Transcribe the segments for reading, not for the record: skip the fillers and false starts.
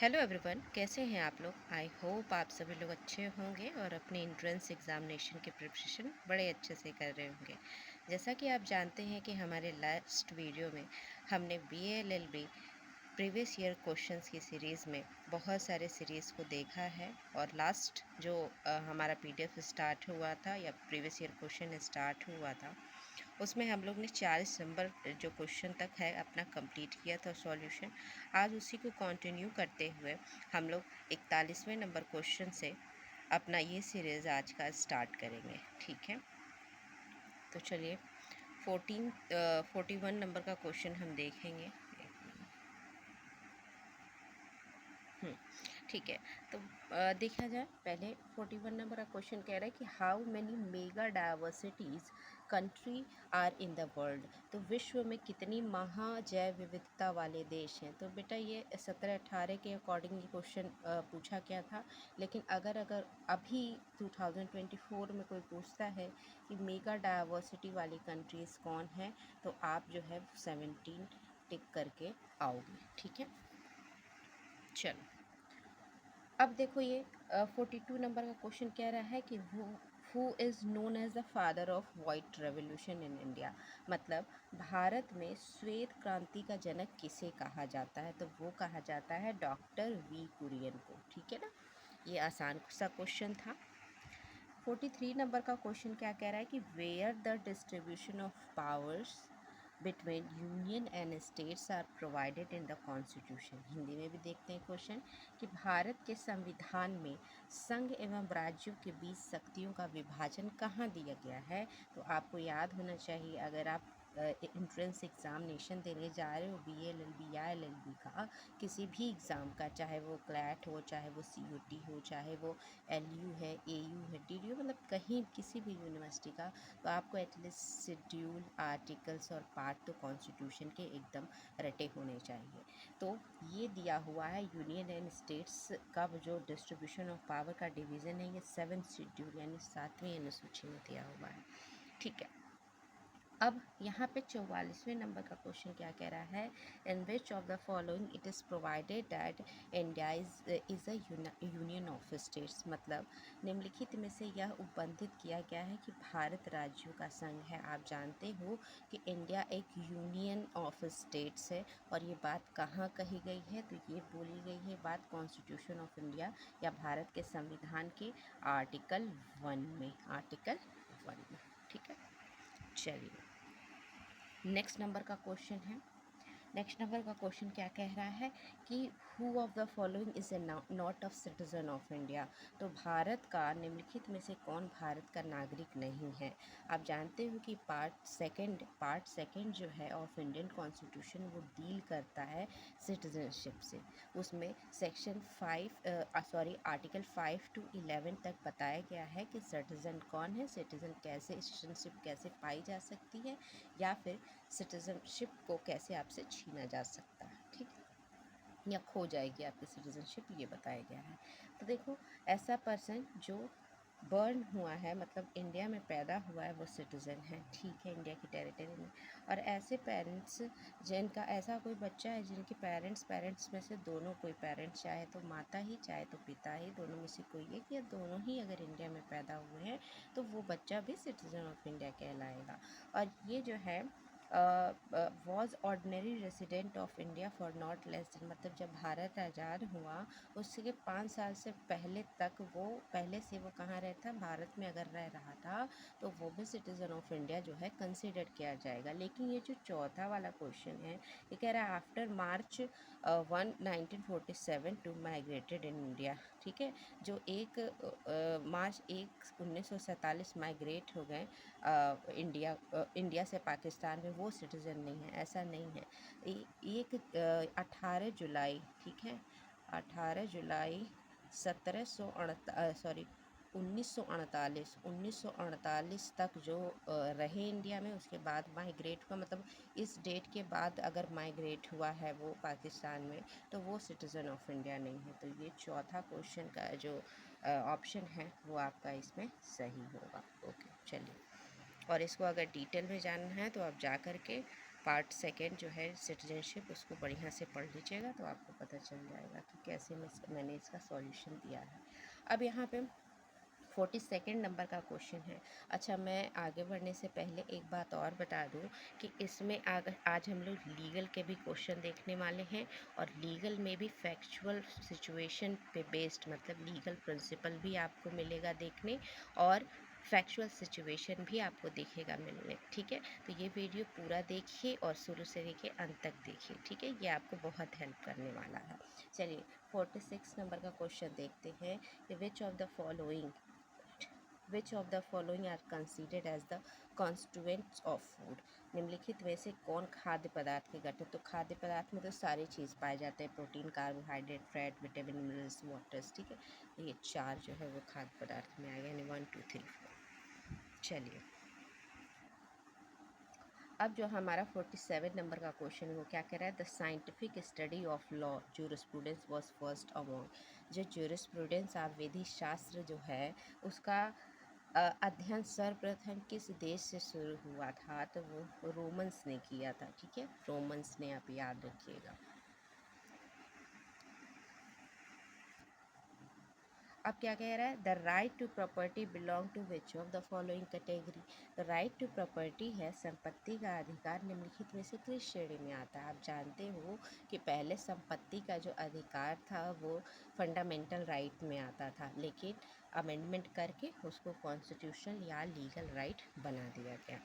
Hello everyone, कैसे हैं आप लोग। आई होप आप सभी लोग अच्छे होंगे और अपने एंट्रेंस एग्जामिनेशन की प्रिपरेशन बड़े अच्छे से कर रहे होंगे। जैसा कि आप जानते हैं कि हमारे लास्ट वीडियो में हमने BA-LLB प्रीवियस ईयर क्वेश्चंस की सीरीज़ में बहुत सारे सीरीज़ को देखा है और लास्ट जो हमारा PDF स्टार्ट हुआ था या प्रीवियस ईयर क्वेश्चन स्टार्ट हुआ था, उसमें हम लोग ने 40 नंबर जो क्वेश्चन तक है अपना कंप्लीट किया था सॉल्यूशन। आज उसी को कंटिन्यू करते हुए हम लोग 41वें नंबर क्वेश्चन से अपना ये सीरीज़ आज का स्टार्ट करेंगे। ठीक है, तो चलिए 41 नंबर का क्वेश्चन हम देखेंगे। हम्म, ठीक है। तो देखा जाए, पहले 41 नंबर का क्वेश्चन कह रहा है कि how many mega diversities country are in the world. तो विश्व में कितनी महाजैव विविधता वाले देश हैं। तो बेटा ये 17-18 के अकॉर्डिंग ये क्वेश्चन पूछा गया था। लेकिन अगर अगर अभी 2024 में कोई पूछता है कि मेगा डाइवर्सिटी वाली कंट्रीज़ कौन है, तो आप जो है 17 टिक करके आओगे। ठीक है, चलो अब देखो ये 42 नंबर का क्वेश्चन कह रहा है कि who is known as the father of white revolution in India. मतलब भारत में श्वेत क्रांति का जनक किसे कहा जाता है। तो वो कहा जाता है डॉक्टर वी कुरियन को। ठीक है ना, ये आसान सा क्वेश्चन था। 43 नंबर का क्वेश्चन क्या कह रहा है कि where the distribution of powers between union and states are provided in the constitution. Hindi में भी देखते हैं क्वेश्चन कि भारत के संविधान में संघ एवं राज्यों के बीच शक्तियों का विभाजन कहाँ दिया गया है। तो आपको याद होना चाहिए, अगर आप एंट्रेंस एग्जामिनेशन देने जा रहे हो BA-LLB या LLB का, किसी भी एग्ज़ाम का, चाहे वो क्लैट हो, चाहे वो CUT हो, चाहे वो LU है, AU है, DDU, मतलब कहीं किसी भी यूनिवर्सिटी का, तो आपको एटलीस्ट शेड्यूल, आर्टिकल्स और पार्ट तो कॉन्स्टिट्यूशन के एकदम रटे होने चाहिए। तो ये दिया हुआ है यूनियन एंड स्टेट्स का जो डिस्ट्रीब्यूशन ऑफ पावर का डिवीज़न है, ये 7th शेड्यूल यानी 7वीं अनुसूची में दिया हुआ है। ठीक है, अब यहाँ पे 44वें नंबर का क्वेश्चन क्या कह रहा है, in which of the following it is provided that India is a union of states. मतलब निम्नलिखित में से यह उपबंधित किया गया है कि भारत राज्यों का संघ है। आप जानते हो कि इंडिया एक यूनियन ऑफ स्टेट्स है और ये बात कहाँ कही गई है। तो ये बोली गई है बात कॉन्स्टिट्यूशन ऑफ इंडिया या भारत के संविधान के आर्टिकल 1 में, आर्टिकल 1 में। ठीक है, चलिए नेक्स्ट नंबर का क्वेश्चन है। नेक्स्ट नंबर का क्वेश्चन क्या कह रहा है कि who of the following is a not of citizen of India. तो भारत का निम्नलिखित में से कौन भारत का नागरिक नहीं है। आप जानते हो कि पार्ट सेकंड जो है ऑफ इंडियन कॉन्स्टिट्यूशन वो डील करता है सिटीजनशिप से। उसमें सेक्शन 5 आर्टिकल 5 to 11 तक बताया गया है कि सिटीज़न कौन है, सिटीजनशिप कैसे पाई जा सकती है, या फिर सिटीजनशिप को कैसे आपसे छीना जा सकता है। ठीक है, या खो जाएगी आपकी सिटीजनशिप, ये बताया गया है। तो देखो, ऐसा पर्सन जो बर्न हुआ है, मतलब इंडिया में पैदा हुआ है, वो सिटीज़न है। ठीक है, इंडिया की टेरिटरी में। और ऐसे पेरेंट्स जिनका, ऐसा कोई बच्चा है जिनके पेरेंट्स में से दोनों, कोई पेरेंट्स चाहे तो माता ही चाहे तो पिता ही, दोनों में से कोई एक या दोनों ही अगर इंडिया में पैदा हुए हैं, तो वो बच्चा भी सिटीज़न ऑफ इंडिया कहलाएगा। और ये जो है was ordinary resident of India for not less than, मतलब जब भारत आज़ाद हुआ उसके 5 साल से पहले तक वो, पहले से वो कहाँ रहता, भारत में अगर रह रहा था, तो वो भी सिटीज़न ऑफ इंडिया जो है कंसिडर किया जाएगा। लेकिन ये जो चौथा वाला क्वेश्चन है, ये कह रहा है after March 1947 to migrated in India. ठीक है, जो मार्च 1947 माइग्रेट हो गए इंडिया से पाकिस्तान में, वो सिटीज़न नहीं है, ऐसा नहीं है। 18 जुलाई, ठीक है, 18 जुलाई 1948 तक जो रहे इंडिया में, उसके बाद माइग्रेट हुआ। मतलब इस डेट के बाद अगर माइग्रेट हुआ है वो पाकिस्तान में, तो वो सिटीज़न ऑफ इंडिया नहीं है। तो ये चौथा क्वेश्चन का जो ऑप्शन है वो आपका इसमें सही होगा। ओके, चलिए, और इसको अगर डिटेल में जानना है तो आप जा कर के पार्ट सेकेंड जो है सिटीजनशिप, उसको बढ़िया से पढ़ लीजिएगा तो आपको पता चल जाएगा कि कैसे मैंने इसका सॉल्यूशन दिया है। अब यहाँ पे 42 नंबर का क्वेश्चन है। अच्छा, मैं आगे बढ़ने से पहले एक बात और बता दूं कि इसमें आज हम लोग लीगल के भी क्वेश्चन देखने वाले हैं, और लीगल में भी फैक्चुअल सिचुएशन पे बेस्ड मतलब लीगल प्रिंसिपल भी आपको मिलेगा देखने, और फैक्चुअल सिचुएशन भी आपको दिखेगा मिलने। ठीक है, तो ये वीडियो पूरा देखिए और शुरू से लेके अंत तक देखिए। ठीक है, ये आपको बहुत हेल्प करने वाला है। चलिए 46 नंबर का क्वेश्चन देखते हैं कि which of the following are considered as the constituents of food. निम्नलिखित में से कौन खाद्य पदार्थ के घटक। तो खाद्य पदार्थ में तो सारी चीज़ पाए जाते हैं, protein, carbohydrate, fat, vitamin, minerals, waters. ठीक है, तो ये चार जो है वो खाद्य पदार्थ में आ गया, यानी 1 2 3 4। चलिए, अब जो हमारा 47 नंबर का क्वेश्चन है वो क्या कह रहा है, the scientific study of law jurisprudence was first among. जो जूरिस्प्रूडेंस आप विधि शास्त्र जो है उसका अध्ययन सर्वप्रथम किस देश से शुरू हुआ था, तो वो रोमन्स ने किया था। ठीक है, रोमन्स ने, आप याद रखिएगा। अब क्या कह रहा है, the right to property belong to which of the following category. The right to property है संपत्ति का अधिकार निम्नलिखित में से किस श्रेणी में आता है। आप जानते हो कि पहले संपत्ति का जो अधिकार था वो फंडामेंटल राइट में आता था, लेकिन अमेंडमेंट करके उसको कॉन्स्टिट्यूशनल या लीगल राइट बना दिया गया।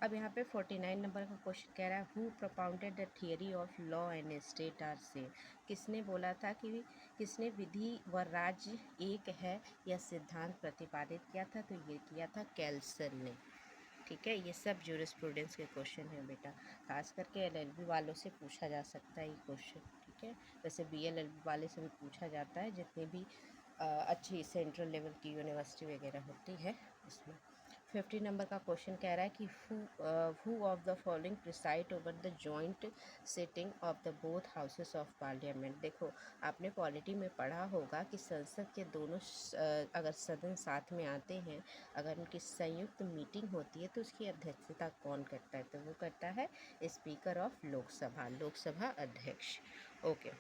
अब यहाँ पे 49 नंबर का क्वेश्चन कह रहा है, who propounded the theory of law and state are same. किसने बोला था कि किसने विधि व राज्य एक है यह सिद्धांत प्रतिपादित किया था, तो ये किया था कैल्सन ने। ठीक है, ये सब जूरिस्प्रूडेंस के क्वेश्चन हैं बेटा, खास करके एलएलबी वालों से पूछा जा सकता है ये क्वेश्चन। ठीक है, वैसे बीएलएलबी वाले से भी पूछा जाता है, जितने भी अच्छी सेंट्रल लेवल की यूनिवर्सिटी वगैरह होती है उसमें। 50 नंबर का क्वेश्चन कह रहा है कि who of the following preside over the joint sitting of the both houses of parliament. देखो, आपने पॉलिटी में पढ़ा होगा कि संसद के दोनों अगर सदन साथ में आते हैं, अगर उनकी संयुक्त मीटिंग होती है तो उसकी अध्यक्षता कौन करता है, तो वो करता है स्पीकर ऑफ लोकसभा, लोकसभा अध्यक्ष। ओके,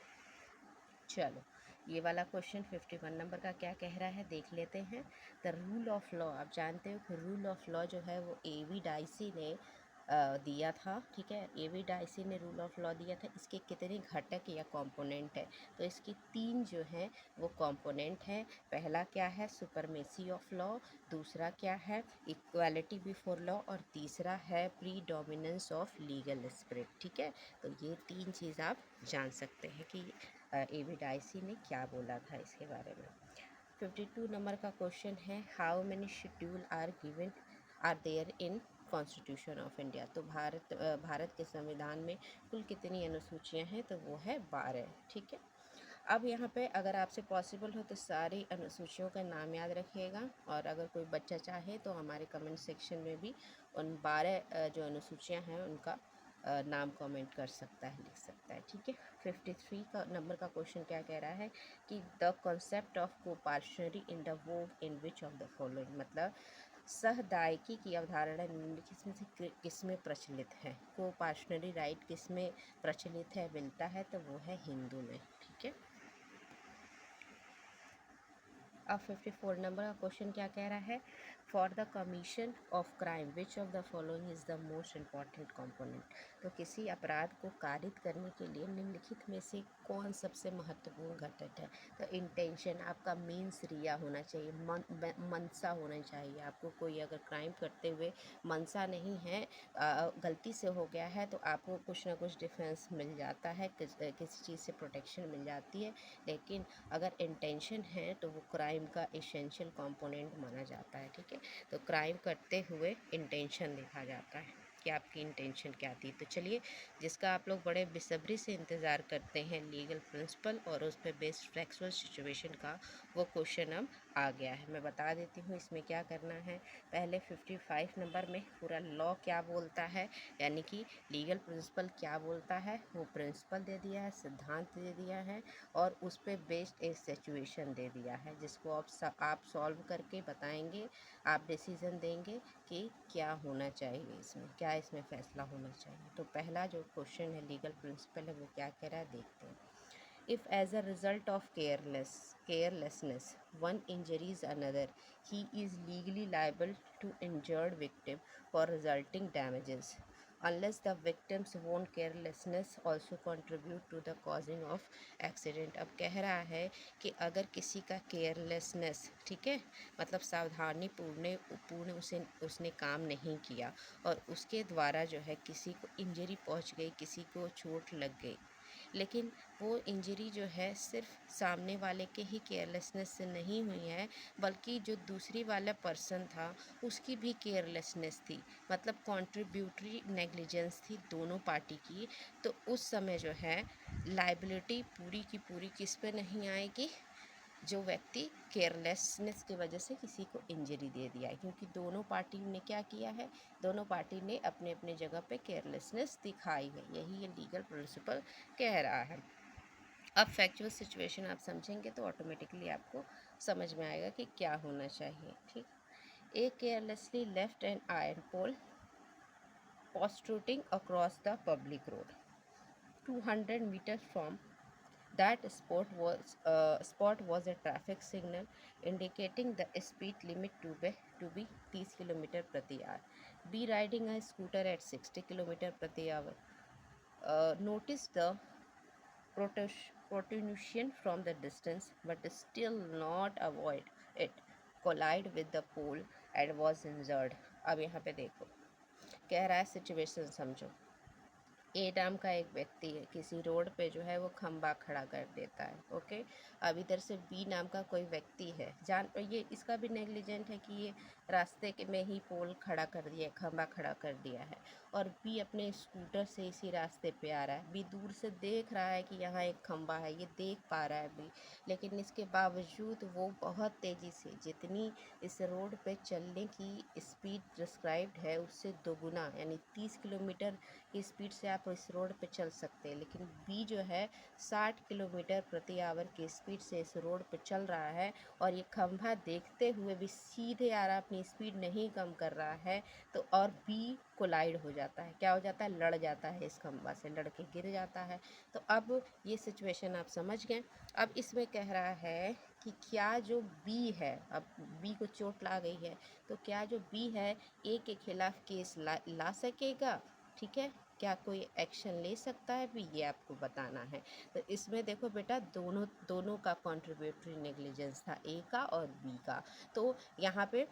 चलो ये वाला क्वेश्चन 51 नंबर का क्या कह रहा है देख लेते हैं। द रूल ऑफ लॉ, आप जानते हो कि रूल ऑफ लॉ जो है वो एवी डाइसी ने दिया था। ठीक है, एवी डाइसी ने रूल ऑफ लॉ दिया था। इसके कितने घटक या कंपोनेंट है, तो इसकी 3 जो है वो कंपोनेंट है। पहला क्या है, सुपरमेसी ऑफ लॉ, दूसरा क्या है, इक्वालिटी बिफोर लॉ, और तीसरा है प्रीडोमिनेंस ऑफ लीगल स्पिरिट। ठीक है, तो ये 3 चीज़ आप जान सकते हैं कि एवी डाइसी ने क्या बोला था इसके बारे में। 52 नंबर का क्वेश्चन है, how many schedule are there in constitution of India. तो भारत के संविधान में कुल कितनी अनुसूचियां हैं, तो वो है 12। ठीक है, अब यहाँ पे अगर आपसे पॉसिबल हो तो सारी अनुसूचियों का नाम याद रखिएगा, और अगर कोई बच्चा चाहे तो हमारे कमेंट सेक्शन में भी उन 12 जो अनुसूचियाँ हैं उनका नाम कमेंट कर सकता है, लिख सकता है। ठीक है, 53 का नंबर का क्वेश्चन क्या कह रहा है कि the concept of coparcenary in the वोव in which of the following, मतलब सहदायकी की अवधारणा निम्नलिखित में से किसमें प्रचलित है। कोपार्शनरी राइट किसमें प्रचलित है, मिलता है, तो वो है हिंदू में। ठीक है, अब 54 नंबर का क्वेश्चन क्या कह रहा है, for the commission of crime which of the following is the most important component. तो किसी अपराध को कारित करने के लिए निम्नलिखित में से कौन सबसे महत्वपूर्ण घटक है। तो इंटेंशन, आपका मीन्स रिया होना चाहिए, मनसा होना चाहिए। आपको कोई अगर क्राइम करते हुए मनसा नहीं है, गलती से हो गया है, तो आपको कुछ ना कुछ डिफेंस मिल जाता है, किसी चीज़ से प्रोटेक्शन मिल जाती है। लेकिन अगर इंटेंशन है तो वो क्राइम का एसेंशियल कंपोनेंट माना जाता है। ठीक है, तो क्राइम करते हुए इंटेंशन देखा जाता है कि आपकी इंटेंशन क्या थी। तो चलिए, जिसका आप लोग बड़े बेसब्री से इंतज़ार करते हैं लीगल प्रिंसिपल और उस पर बेस्ड फैक्चुअल सिचुएशन का, वो क्वेश्चन अब आ गया है। मैं बता देती हूँ इसमें क्या करना है। पहले 55 नंबर में पूरा लॉ क्या बोलता है, यानी कि लीगल प्रिंसिपल क्या बोलता है, वो प्रिंसिपल दे दिया है, सिद्धांत दे दिया है, और उस पर बेस्ड एक सिचुएशन दे दिया है, जिसको आप सॉल्व करके बताएंगे, आप डिसीज़न देंगे कि क्या होना चाहिए, इसमें क्या इसमें फ़ैसला होना चाहिए। तो पहला जो क्वेश्चन है लीगल प्रिंसिपल है वो क्या कह रहा है देखते हैं। If as a result of carelessness one injures another, he is legally liable to injured victim for resulting damages unless the victim's own carelessness also contribute to the causing of accident। अब कह रहा है कि अगर किसी का carelessness, ठीक है, मतलब सावधानी पूर्ण उसे उसने काम नहीं किया और उसके द्वारा जो है किसी को इंजरी पहुंच गई, किसी को चोट लग गई, लेकिन वो इंजरी जो है सिर्फ सामने वाले के ही केयरलेसनेस से नहीं हुई है, बल्कि जो दूसरी वाला पर्सन था उसकी भी केयरलेसनेस थी, मतलब कॉन्ट्रीब्यूटरी नेग्लिजेंस थी दोनों पार्टी की। तो उस समय जो है लाइबिलिटी पूरी की पूरी किस पे नहीं आएगी, जो व्यक्ति केयरलेसनेस की वजह से किसी को इंजरी दे दिया है, क्योंकि दोनों पार्टी ने क्या किया है, दोनों पार्टी ने अपने अपने जगह पे केयरलेसनेस दिखाई है। यही ये लीगल प्रिंसिपल कह रहा है। अब फैक्चुअल सिचुएशन आप समझेंगे तो ऑटोमेटिकली आपको समझ में आएगा कि क्या होना चाहिए। ठीक, A carelessly left an iron pole protruding across the public road 200 meters from that spot was a traffic signal indicating the speed limit to be 30 km प्रति hour. B riding a scooter at 60 km प्रति hour noticed the protrusion from the distance but still not avoid it, collide with the pole and was injured। अब यहाँ पे देखो, कह रहा है situation समझो। ए नाम का एक व्यक्ति है, किसी रोड पे जो है वो खंबा खड़ा कर देता है, ओके। अब इधर से बी नाम का कोई व्यक्ति है, जान ये इसका भी नेग्लिजेंट है कि ये रास्ते के में ही पोल खड़ा कर दिया, खंबा खड़ा कर दिया है, और बी अपने स्कूटर से इसी रास्ते पे आ रहा है। बी दूर से देख रहा है कि यहाँ एक खंबा है, ये देख पा रहा है बी, लेकिन इसके बावजूद वो बहुत तेज़ी से, जितनी इस रोड पे चलने की स्पीड डिस्क्राइब्ड है उससे दोगुना, यानी 30 किलोमीटर की स्पीड से आप इस रोड पे चल सकते हैं, लेकिन बी जो है 60 किलोमीटर प्रति आवर की स्पीड से इस रोड पे चल रहा है, और ये खंभा देखते हुए भी सीधे आ रहा, अपनी स्पीड नहीं कम कर रहा है। तो और बी कोलाइड हो जाता है, क्या हो जाता है, लड़ जाता है, इस खंभा से लड़ के गिर जाता है। तो अब ये सिचुएशन आप समझ गए। अब इसमें कह रहा है कि क्या जो बी है, अब बी को चोट ला गई है, तो क्या जो बी है ए के खिलाफ केस ला सकेगा, ठीक है, क्या कोई एक्शन ले सकता है भी, ये आपको बताना है। तो इसमें देखो बेटा, दोनों दोनों का कॉन्ट्रीब्यूटरी नेग्लिजेंस था, ए का और बी का। तो यहाँ पे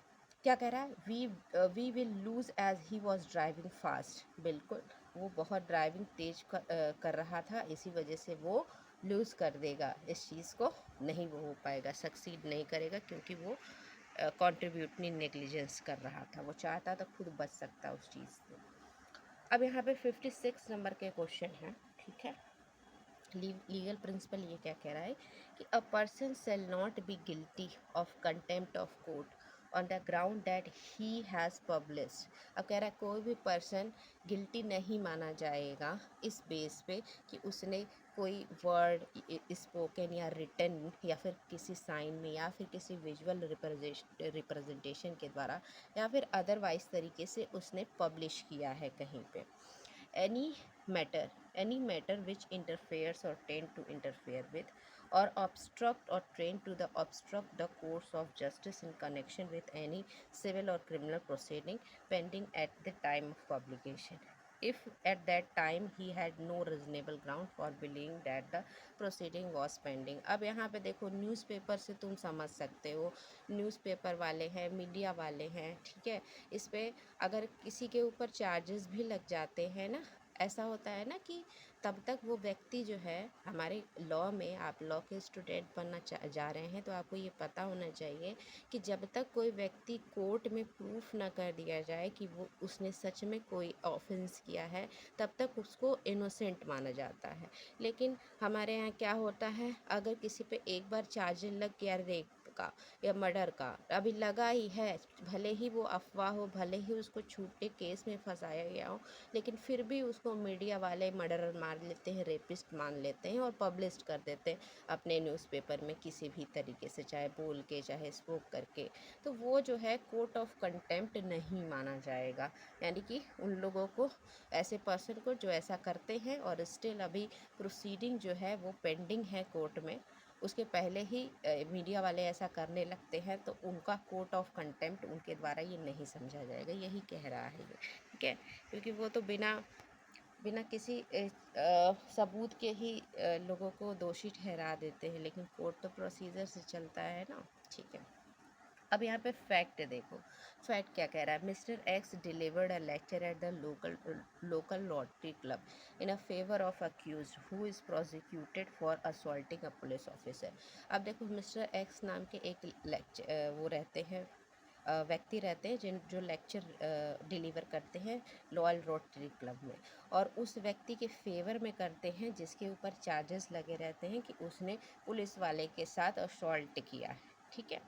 क्या कह रहा है, we will lose as he was driving fast. बिल्कुल, वो बहुत ड्राइविंग तेज कर रहा था, इसी वजह से वो लूज़ कर देगा, इस चीज़ को नहीं वो हो पाएगा, सक्सीड नहीं करेगा, क्योंकि वो कॉन्ट्रीब्यूटरी नेग्लिजेंस कर रहा था, वो चाहता तो खुद बच सकता उस चीज़ से। अब यहाँ पे 56 नंबर के क्वेश्चन हैं, ठीक है। लीगल प्रिंसिपल ये क्या कह रहा है कि a person shall not be guilty of contempt of court on the ground that he has published. अब कह रहा है कोई भी पर्सन गिल्टी नहीं माना जाएगा इस बेस पे कि उसने कोई वर्ड स्पोकन या रिटन या फिर किसी साइन में या फिर किसी विजुअल रिप्रेजेंटेशन के द्वारा या फिर अदरवाइज तरीके से उसने पब्लिश किया है कहीं पे। any any matter which interferes or tend to interfere with or obstruct or tend to the obstruct the course of justice in connection with any civil or criminal proceeding pending at the time of publication, if at that time he had no reasonable ground for believing that the proceeding was pending। अब यहाँ पे देखो, newspaper से तुम समझ सकते हो, newspaper वाले हैं, मीडिया वाले हैं, ठीक है, इस पे अगर किसी के ऊपर चार्जेस भी लग जाते हैं ना, ऐसा होता है ना कि तब तक वो व्यक्ति जो है, हमारे लॉ में, आप लॉ के स्टूडेंट बनना जा रहे हैं तो आपको ये पता होना चाहिए कि जब तक कोई व्यक्ति कोर्ट में प्रूफ ना कर दिया जाए कि वो उसने सच में कोई ऑफेंस किया है, तब तक उसको इनोसेंट माना जाता है। लेकिन हमारे यहाँ क्या होता है, अगर किसी पे एक बार चार्ज लग गया, रेप का या मर्डर का अभी लगा ही है, भले ही वो अफवाह हो, भले ही उसको झूठे केस में फंसाया गया हो, लेकिन फिर भी उसको मीडिया वाले मर्डरर मान लेते हैं, रेपिस्ट मान लेते हैं और पब्लिश कर देते हैं अपने न्यूज़पेपर में किसी भी तरीके से, चाहे बोल के चाहे स्पोक करके। तो वो जो है कोर्ट ऑफ कंटेम्प्ट नहीं माना जाएगा, यानी कि उन लोगों को, ऐसे पर्सन को जो ऐसा करते हैं और स्टिल अभी प्रोसीडिंग जो है वो पेंडिंग है कोर्ट में, उसके पहले ही मीडिया वाले ऐसा करने लगते हैं तो उनका कोर्ट ऑफ कंटेम्प्ट उनके द्वारा ये नहीं समझा जाएगा, यही कह रहा है ये, ठीक है। क्योंकि वो तो बिना बिना किसी सबूत के ही लोगों को दोषी ठहरा देते हैं, लेकिन कोर्ट तो प्रोसीजर से चलता है ना, ठीक है। अब यहाँ पे फैक्ट देखो, फैक्ट क्या कह रहा है, Mister X delivered a lecture at the local lottery club in a favour of accused who is prosecuted for assaulting a police officer. अब देखो मिस्टर एक्स नाम के एक लेक्चर वो रहते हैं, व्यक्ति रहते हैं जिन जो लेक्चर डिलीवर करते हैं लॉयल रोटरी क्लब में, और उस व्यक्ति के फेवर में करते हैं जिसके ऊपर चार्जेस लगे रहते हैं कि उसने पुलिस वाले के साथ असॉल्ट किया है, ठीक है।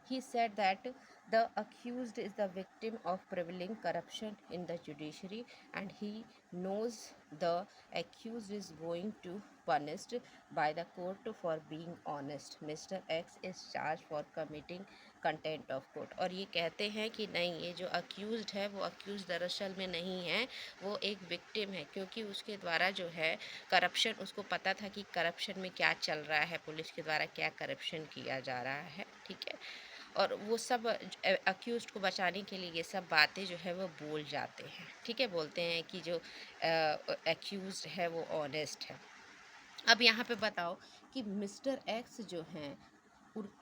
He said that the accused is the victim of prevailing corruption in the judiciary and he knows the accused is going to punished by the court for being honest. Mr. X is charged for committing content of court. और ये कहते हैं कि नहीं, ये जो accused है वो अक्यूज़ दरअसल में नहीं है, वो एक विक्टिम है, क्योंकि उसके द्वारा जो है करप्शन, उसको पता था कि करप्शन में क्या चल रहा है, पुलिस के द्वारा क्या करप्शन किया जा रहा है, ठीक है। और वो सब अक्यूज़्ड को बचाने के लिए ये सब बातें जो है वो बोल जाते हैं, ठीक है। बोलते हैं कि जो एक्यूज़्ड है वो ऑनेस्ट है। अब यहाँ पे बताओ कि मिस्टर एक्स जो हैं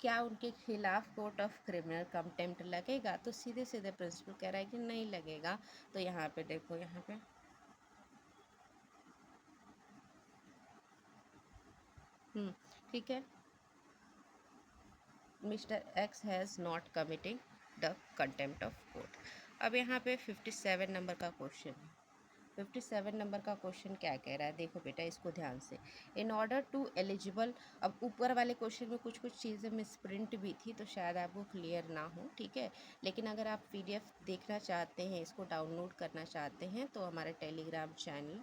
क्या उनके खिलाफ कोर्ट ऑफ क्रिमिनल कंटेम्प्ट लगेगा, तो सीधे सीधे प्रिंसिपल कह रहा है कि नहीं लगेगा। तो यहाँ पे देखो, यहाँ पे ठीक है, Mister x has not committing the contempt of court. अब यहाँ पे 57 नंबर का क्वेश्चन है। 57 नंबर का क्वेश्चन क्या कह रहा है, देखो बेटा इसको ध्यान से। इन ऑर्डर टू एलिजिबल, अब ऊपर वाले क्वेश्चन में कुछ कुछ चीज़ें मिस प्रिंट भी थी तो शायद आपको क्लियर ना हो, ठीक है। लेकिन अगर आप पीडीएफ देखना चाहते हैं, इसको डाउनलोड करना चाहते हैं, तो हमारे टेलीग्राम चैनल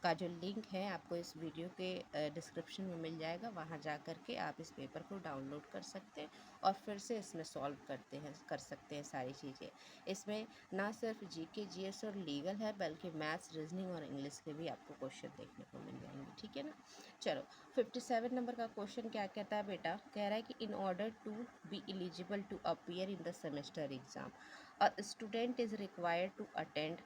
का जो लिंक है आपको इस वीडियो के डिस्क्रिप्शन में मिल जाएगा, वहाँ जा कर के आप इस पेपर को डाउनलोड कर सकते हैं और फिर से इसमें सॉल्व कर सकते हैं सारी चीज़ें। इसमें ना सिर्फ जीके जीएस और लीगल है, बल्कि मैथ्स, रीजनिंग और इंग्लिश के भी आपको क्वेश्चन देखने को मिल जाएंगे, ठीक है ना। चलो 57 नंबर का क्वेश्चन क्या कहता है बेटा, कह रहा है कि in order to be eligible to appear in the semester exam a student is required to attend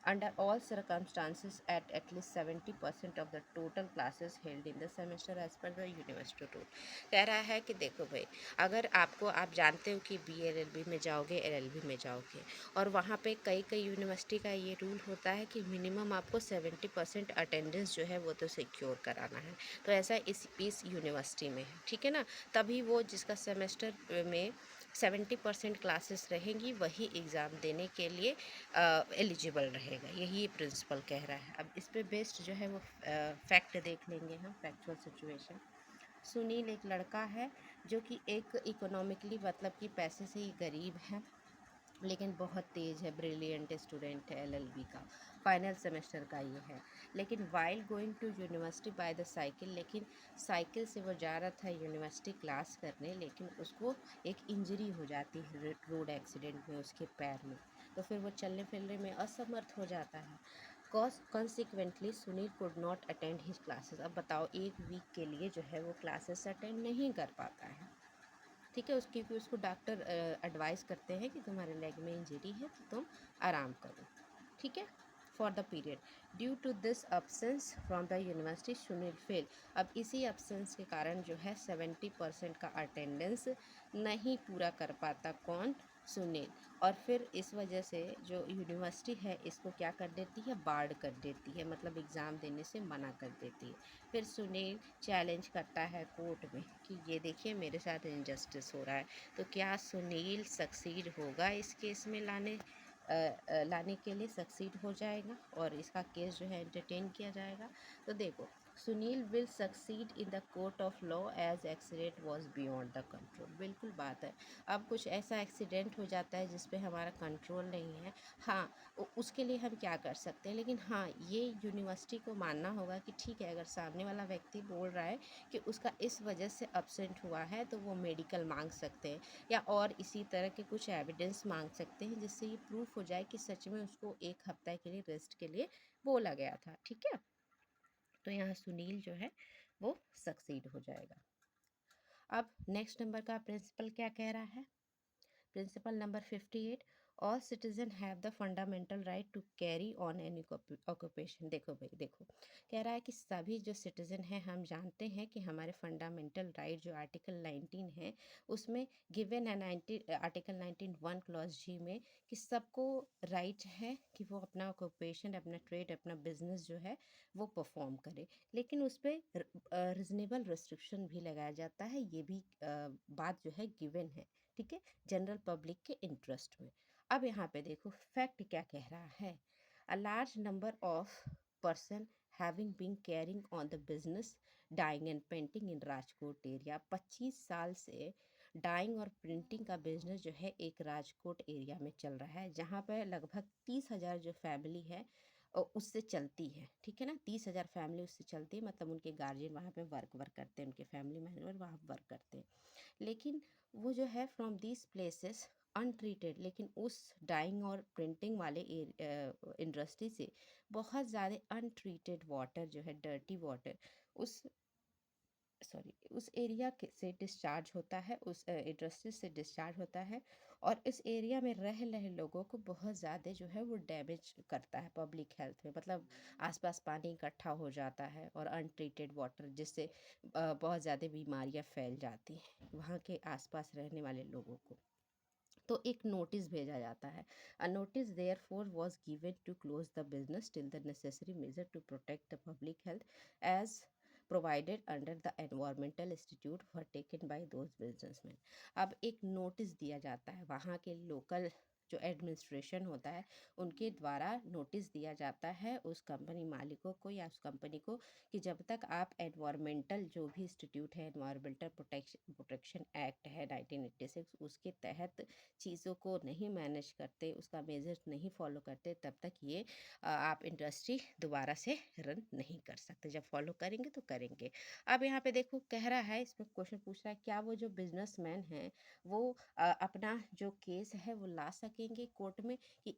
under all circumstances at least 70% of the total classes held in the semester as per the university rule। कह रहा है कि देखो भाई, अगर आपको, आप जानते हो कि BLLB में जाओगे, LLB में जाओगे, और वहाँ पे कई कई यूनिवर्सिटी का ये रूल होता है कि मिनिमम आपको 70% अटेंडेंस जो है वो तो सिक्योर कराना है। तो ऐसा इस यूनिवर्सिटी में है, ठीक है ना। तभी वो जिसका सेमेस्टर में 70% क्लासेस रहेंगी वही एग्ज़ाम देने के लिए एलिजिबल रहेगा, यही प्रिंसिपल कह रहा है। अब इस पे बेस्ड जो है वो फैक्ट देख लेंगे हम, फैक्चुअल सिचुएशन। सुनील एक लड़का है जो कि एक इकोनॉमिकली, मतलब कि पैसे से ही गरीब है, लेकिन बहुत तेज़ है, ब्रिलियंट स्टूडेंट है, LLB का फाइनल सेमेस्टर का ये है। लेकिन while going to university by the cycle, लेकिन साइकिल से वो जा रहा था यूनिवर्सिटी क्लास करने, लेकिन उसको एक इंजरी हो जाती है रोड एक्सीडेंट में उसके पैर में, तो फिर वो चलने फिरने में असमर्थ हो जाता है। Consequently Sunil could not attend his classes. अब बताओ, एक वीक के लिए जो है वो क्लासेस अटेंड नहीं कर पाता है, ठीक है। उसकी, क्योंकि उसको डॉक्टर एडवाइस करते हैं कि तुम्हारे लेग में इंजरी है तो तुम आराम करो, ठीक है, for the period. Due to this absence from the university Sunil fail. अब इसी अब्सेंस के कारण जो है 70% का अटेंडेंस नहीं पूरा कर पाता, कौन, सुनील। और फिर इस वजह से जो यूनिवर्सिटी है इसको क्या कर देती है, बार्ड कर देती है, मतलब एग्ज़ाम देने से मना कर देती है। फिर सुनील चैलेंज करता है कोर्ट में कि ये देखिए मेरे साथ इनजस्टिस हो रहा है। तो क्या सुनील सक्सीड होगा इस केस में लाने के लिए सक्सीड हो जाएगा और इसका केस जो है एंटरटेन किया जाएगा। तो देखो, Sunil will succeed in the court of law as accident was beyond the control. बिल्कुल बात है। अब कुछ ऐसा एक्सीडेंट हो जाता है जिस पे हमारा कंट्रोल नहीं है, हाँ, उसके लिए हम क्या कर सकते हैं, लेकिन हाँ, ये यूनिवर्सिटी को मानना होगा कि ठीक है, अगर सामने वाला व्यक्ति बोल रहा है कि उसका इस वजह से अब्सेंट हुआ है, तो वो मेडिकल मांग सकते हैं या और इसी तरह के कुछ एविडेंस मांग सकते हैं, जिससे ये प्रूफ हो जाए कि सच में उसको 1 हफ्ता के लिए रेस्ट के लिए बोला गया था। ठीक है, तो यहाँ सुनील जो है वो सक्सीड हो जाएगा। अब नेक्स्ट नंबर का प्रिंसिपल क्या कह रहा है? Principle number 58, all citizen have the fundamental right to carry on any occupation. देखो भाई, देखो, कह रहा है कि सभी जो सिटीजन हैं, हम जानते हैं कि हमारे फंडामेंटल राइट जो आर्टिकल 19 है उसमें गिवन है, आर्टिकल 19(1) क्लॉज जी में, कि सबको राइट है कि वो अपना ऑक्यूपेशन, अपना ट्रेड, अपना बिजनेस जो है वो परफॉर्म करे, लेकिन उस पर रिजनेबल रिस्ट्रिक्शन भी लगाया जाता है। ये भी बात जो है गिवन है, ठीक है, जनरल पब्लिक के इंटरेस्ट में। अब यहाँ पे देखो फैक्ट क्या कह रहा है। A large number of person having been carrying on the business dyeing and painting in Rajkot area. 25 साल से डाइंग और प्रिंटिंग का बिजनेस जो है एक राजकोट एरिया में चल रहा है, जहाँ पर लगभग 30,000 जो फैमिली है उससे चलती है। ठीक है ना, 30,000 फैमिली उससे चलती है, मतलब उनके गार्जियन वहाँ पे वर्क करते हैं, उनके फैमिली मेम्बर वहाँ वर्क करते हैं। लेकिन वो जो है फ्रॉम दीज प्लेसेस अनट्रीटेड, लेकिन उस डाइंग और प्रिंटिंग वाले इंडस्ट्री से बहुत ज़्यादा अनट्रीटेड वाटर जो है, डर्टी वाटर उस उस एरिया से डिस्चार्ज होता है, उस इंडस्ट्री से डिस्चार्ज होता है, और इस एरिया में रह रहे लोगों को बहुत ज़्यादा जो है वो डैमेज करता है पब्लिक हेल्थ में। मतलब आसपास पानी इकट्ठा हो जाता है और अनट्रीटेड वाटर, जिससे बहुत ज़्यादा बीमारियां फैल जाती हैं वहाँ के आसपास रहने वाले लोगों को। तो एक नोटिस भेजा जाता है। A notice therefore was given to close the business till the necessary measure to protect the public health as provided under the environmental institute for taken by those businessman. अब एक notice दिया जाता है, वहाँ के local जो administration होता है उनके द्वारा नोटिस दिया जाता है उस कंपनी मालिकों को या उस कंपनी को, कि जब तक आप एनवायरमेंटल जो भी इंस्टीट्यूट है, एनवायरमेंटल प्रोटेक्शन एक्ट है 1986, उसके तहत चीज़ों को नहीं मैनेज करते, उसका मेजर्स नहीं फॉलो करते, तब तक ये आप इंडस्ट्री दोबारा से रन नहीं कर सकते। जब फॉलो करेंगे तो करेंगे। अब यहाँ पे देखो कह रहा है, इसमें क्वेश्चन पूछ रहा है, क्या वो जो बिजनेसमैन हैं वो अपना जो केस है वो ला सकेंगे कोर्ट में कि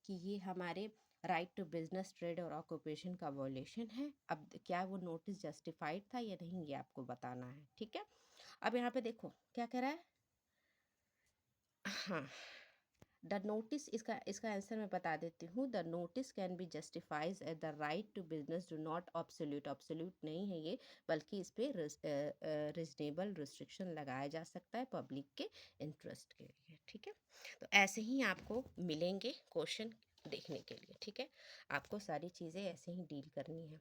ये हमारे राइट टू बिजनेस, ट्रेड और ऑक्यूपेशन का वॉयलेशन है। अब क्या वो नोटिस जस्टिफाइड था या नहीं, ये आपको बताना है। ठीक है, अब यहाँ पे देखो क्या कह रहा है। हाँ, द नोटिस, इसका इसका आंसर मैं बता देती हूँ। The notice can be justifies at the right to business do not absolute, absolute नहीं है ये, बल्कि इस पे रिजनेबल रिस्ट्रिक्शन लगाया जा सकता है पब्लिक के इंटरेस्ट के लिए। ठीक है, तो ऐसे ही आपको मिलेंगे क्वेश्चन देखने के लिए। ठीक है, आपको सारी चीज़ें ऐसे ही डील करनी है।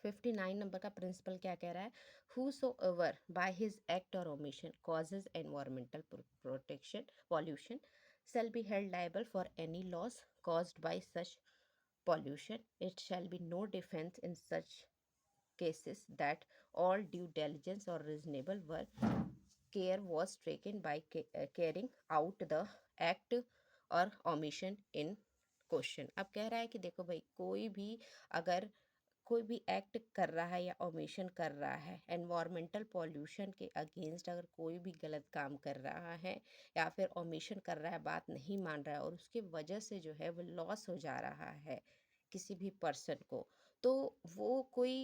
59 नंबर का प्रिंसिपल क्या कह रहा है। Whosoever by his act or omission causes environmental protection pollution shall be held liable for any loss caused by such pollution. It shall be no defense in such cases that all due diligence or reasonable work care was taken by carrying out the act or omission in question. अब कह रहा है कि देखो भाई, कोई भी अगर कोई भी एक्ट कर रहा है या ओमिशन कर रहा है एनवायरमेंटल पॉल्यूशन के अगेंस्ट, अगर कोई भी गलत काम कर रहा है या फिर ओमिशन कर रहा है, बात नहीं मान रहा है, और उसकी वजह से जो है वो लॉस हो जा रहा है किसी भी पर्सन को, तो वो कोई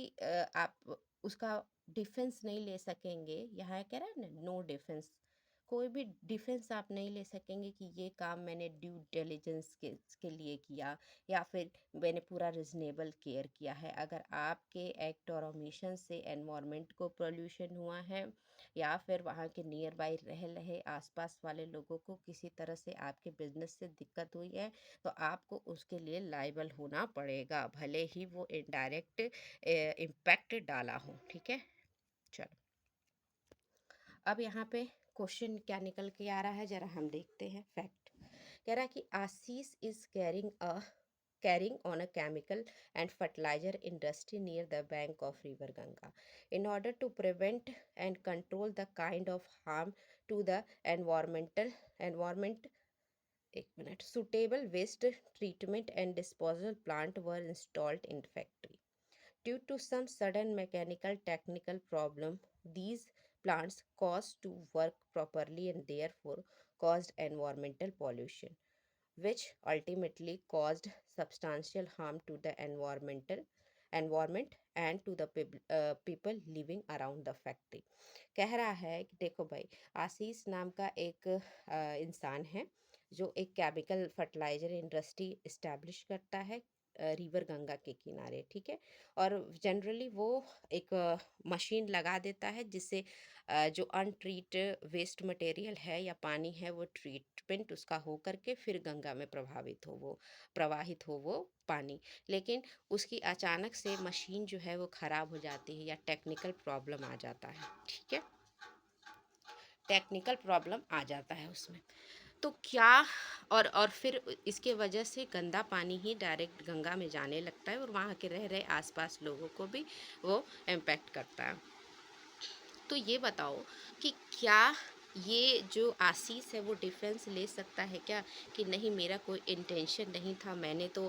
आप उसका डिफेंस नहीं ले सकेंगे। यहाँ कह रहा है ना, नो डिफेंस, कोई भी डिफेंस आप नहीं ले सकेंगे कि ये काम मैंने ड्यू डिलिजेंस के लिए किया या फिर मैंने पूरा रिजनेबल केयर किया है। अगर आपके एक्ट और ओमिशन से एनवायरनमेंट को पोल्यूशन हुआ है या फिर वहाँ के नियर बाई रह रहे आसपास वाले लोगों को किसी तरह से आपके बिजनेस से दिक्कत हुई है, तो आपको उसके लिए लाइबल होना पड़ेगा, भले ही वो इनडायरेक्ट इम्पैक्ट डाला हो। ठीक है, चलो अब यहाँ पे क्वेश्चन क्या निकल के आ रहा है, जरा हम देखते हैं। फैक्ट कह रहा है कि Ashish is carrying a carrying on a chemical and fertilizer industry near the bank of river Ganga. In order to prevent and control the kind of harm to the environment, एक minute, suitable waste treatment and disposal plant were installed in factory. Due to some sudden mechanical technical problem, these plants caused to work properly and therefore caused environmental pollution, which ultimately caused substantial harm to the environment and to the people living around the factory. कह रहा है कि देखो भाई, आशीष नाम का एक इंसान है जो एक केमिकल फर्टिलाइजर इंडस्ट्री इस्टेब्लिश करता है रिवर गंगा के किनारे, ठीक है। और जनरली वो एक मशीन लगा देता है जिससे जो अनट्रीट वेस्ट मटेरियल है या पानी है वो ट्रीटमेंट उसका हो करके फिर गंगा में प्रवाहित हो वो पानी। लेकिन उसकी अचानक से मशीन जो है वो ख़राब हो जाती है या टेक्निकल प्रॉब्लम आ जाता है, ठीक है, टेक्निकल प्रॉब्लम आ जाता है उसमें। तो क्या और फिर इसके वजह से गंदा पानी ही डायरेक्ट गंगा में जाने लगता है और वहाँ के रह रहे आसपास लोगों को भी वो इम्पेक्ट करता है। तो ये बताओ कि क्या ये जो आशीष है वो डिफेंस ले सकता है क्या कि नहीं मेरा कोई इंटेंशन नहीं था, मैंने तो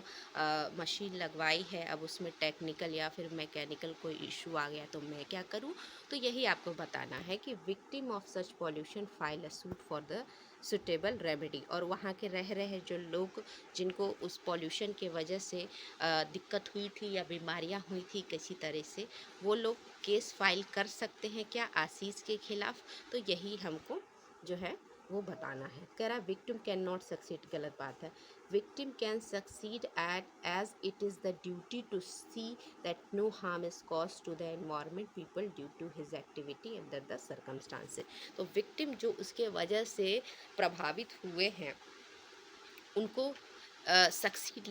मशीन लगवाई है, अब उसमें टेक्निकल या फिर मैकेनिकल कोई इशू आ गया तो मैं क्या करूं। तो यही आपको बताना है कि victim of such pollution file a suit for the suitable remedy. और वहाँ के रह रहे जो लोग जिनको उस पॉल्यूशन के वजह से दिक्कत हुई थी या बीमारियाँ हुई थी किसी तरह से, वो लोग केस फाइल कर सकते हैं क्या आशीष के खिलाफ। तो यही हमको जो है वो बताना है। कह रहा विक्टिम कैन नॉट सक्सीड, गलत बात है। Victim can succeed at as it is the duty to see that no harm is cause to the environment people due to his activity under the circumstances. तो victim जो उसके वजह से प्रभावित हुए हैं उनको सक्सीड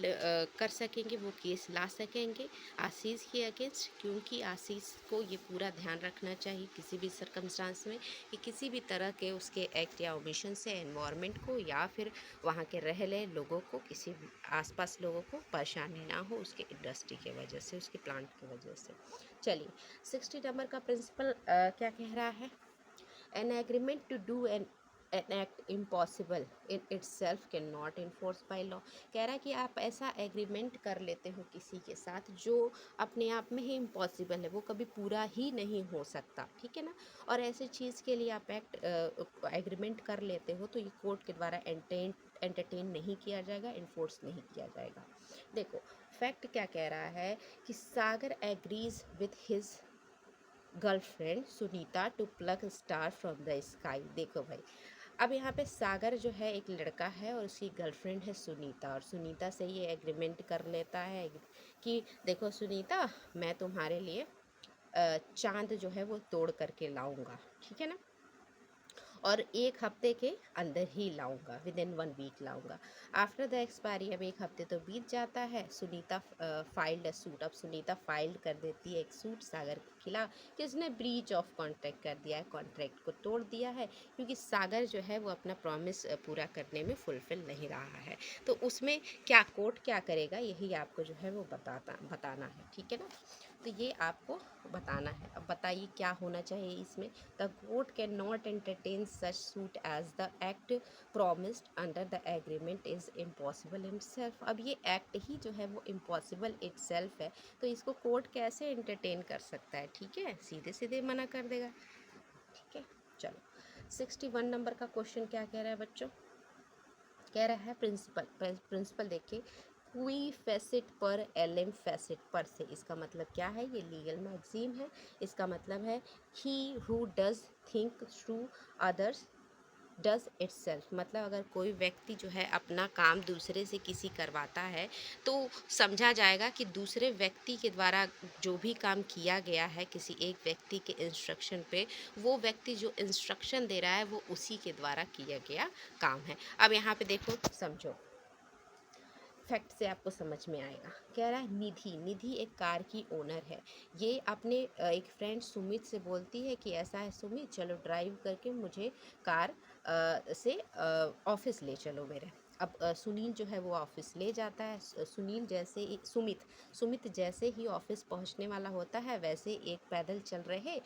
कर सकेंगे, वो केस ला सकेंगे आशीष के अगेंस्ट, क्योंकि आशीष को ये पूरा ध्यान रखना चाहिए किसी भी सरकमस्टांस में कि किसी भी तरह के उसके एक्ट या ओमिशन से एनवायरनमेंट को या फिर वहाँ के रह रहे लोगों को, किसी भी आसपास लोगों को परेशानी ना हो उसके इंडस्ट्री के वजह से, उसके प्लांट की वजह से। चलिए 60 नंबर का प्रिंसिपल क्या कह रहा है। An agreement to do an act impossible in itself cannot enforce by law। कह रहा है कि आप ऐसा एग्रीमेंट कर लेते हो किसी के साथ जो अपने आप में ही इम्पॉसिबल है, वो कभी पूरा ही नहीं हो सकता, ठीक है ना। और ऐसे चीज़ के लिए आप एग्रीमेंट कर लेते हो तो ये कोर्ट के द्वारा एंटरटेन नहीं किया जाएगा, इन्फोर्स नहीं किया जाएगा। देखो फैक्ट क्या कह रहा है कि Sagar agrees with his girlfriend Sunita to pluck star from the sky. देखो भाई, अब यहाँ पे सागर जो है एक लड़का है और उसकी गर्लफ्रेंड है सुनीता, और सुनीता से ये एग्रीमेंट कर लेता है कि देखो सुनीता, मैं तुम्हारे लिए चांद जो है वो तोड़ करके लाऊंगा, ठीक है ना, और 1 हफ्ते के अंदर ही लाऊंगा, विद इन 1 वीक लाऊंगा। आफ्टर द एक्सपायरी, अब 1 हफ्ते तो बीत जाता है, सुनीता फाइल्ड अ सूट। अब सुनीता फाइल कर देती है एक सूट सागर के खिलाफ कि उसने ब्रीच ऑफ कॉन्ट्रैक्ट कर दिया है, कॉन्ट्रैक्ट को तोड़ दिया है, क्योंकि सागर जो है वो अपना प्रॉमिस पूरा करने में फुलफिल नहीं रहा है। तो उसमें क्या कोर्ट क्या करेगा यही आपको जो है वो बताना है, ठीक है ना। तो ये आपको बताना है। अब बताइए क्या होना चाहिए इसमें। The court can not entertain such suit as the act promised under the agreement is impossible itself. अब ये एक्ट ही जो है वो इम्पॉसिबल इटसेल्फ है, तो इसको कोर्ट कैसे एंटरटेन कर सकता है, ठीक है, सीधे सीधे मना कर देगा, ठीक है। चलो 61 नंबर का क्वेश्चन क्या कह रहा है बच्चों। कह रहा है प्रिंसिपल देखिए, क्वी फैसेट पर एलएम फैसेट पर से, इसका मतलब क्या है, ये लीगल मैगजीम है। इसका मतलब है he who does think through others does itself. मतलब अगर कोई व्यक्ति जो है अपना काम दूसरे से किसी करवाता है तो समझा जाएगा कि दूसरे व्यक्ति के द्वारा जो भी काम किया गया है किसी एक व्यक्ति के इंस्ट्रक्शन पे, वो व्यक्ति जो इंस्ट्रक्शन दे रहा है वो उसी के द्वारा किया गया काम है। अब यहाँ पे देखो समझो, फैक्ट से आपको समझ में आएगा। कह रहा है निधि एक कार की ओनर है। ये अपने एक फ्रेंड सुमित से बोलती है कि ऐसा है सुमित, चलो ड्राइव करके मुझे कार से ऑफिस ले चलो मेरे। अब सुनील जो है वो ऑफिस ले जाता है। सुनील जैसे ही सुमित जैसे ही ऑफिस पहुंचने वाला होता है, वैसे एक पैदल चल रहे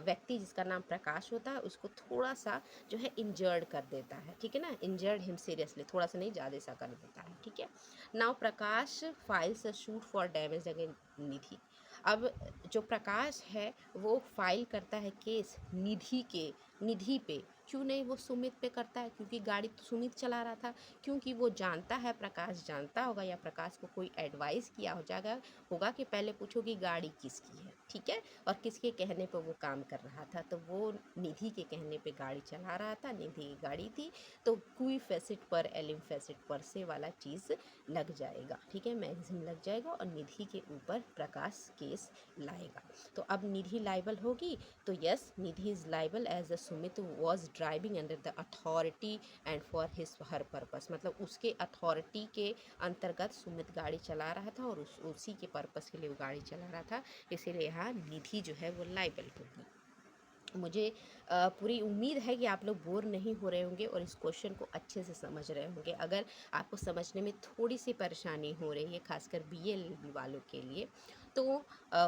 व्यक्ति जिसका नाम प्रकाश होता है उसको थोड़ा सा जो है इंजर्ड कर देता है, ठीक है ना, इंजर्ड हिम सीरियसली, थोड़ा सा नहीं ज़्यादा सा कर देता है, ठीक है। Now Prakash files a suit for damage against Nidhi. अब जो प्रकाश है वो फाइल करता है केस निधि पे। क्यों नहीं वो सुमित पे करता है, क्योंकि गाड़ी तो सुमित चला रहा था। क्योंकि वो जानता है, प्रकाश जानता होगा या प्रकाश को कोई एडवाइस किया हो जाएगा होगा कि पहले पूछो कि गाड़ी किसकी है, ठीक है, और किसके कहने पे वो काम कर रहा था। तो वो निधि के कहने पे गाड़ी चला रहा था, निधि की गाड़ी थी। तो क्वी फैसिट पर एलिम फैसिट पर से वाला चीज़ लग जाएगा, ठीक है, मैगजीन लग जाएगा और निधि के ऊपर प्रकाश केस लाएगा। तो अब निधि लाइबल होगी, तो yes Nidhi is liable as a Sumit was driving under the authority and for his her purpose, मतलब उसके अथॉरिटी के अंतर्गत सुमित गाड़ी चला रहा था और उसी के पर्पस के लिए वो गाड़ी चला रहा था, इसीलिए यहाँ निधि जो है वो लाइबल होगी। मुझे पूरी उम्मीद है कि आप लोग बोर नहीं हो रहे होंगे और इस क्वेश्चन को अच्छे से समझ रहे होंगे। अगर आपको समझने में थोड़ी सी परेशानी हो रही है, खासकर BA वालों के लिए, तो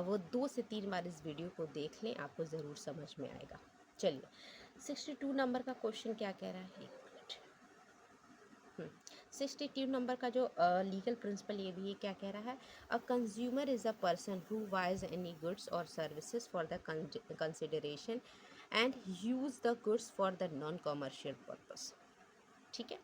वो 2 से 3 बार इस वीडियो को देख लें, आपको ज़रूर समझ में आएगा। चलिए 62 नंबर का क्वेश्चन क्या कह रहा है, एक मिनट। 62 नंबर का जो लीगल प्रिंसिपल ये भी ये क्या कह रहा है, a consumer is a person who buys any goods or services for the consideration and use the goods for the non commercial purpose, ठीक है।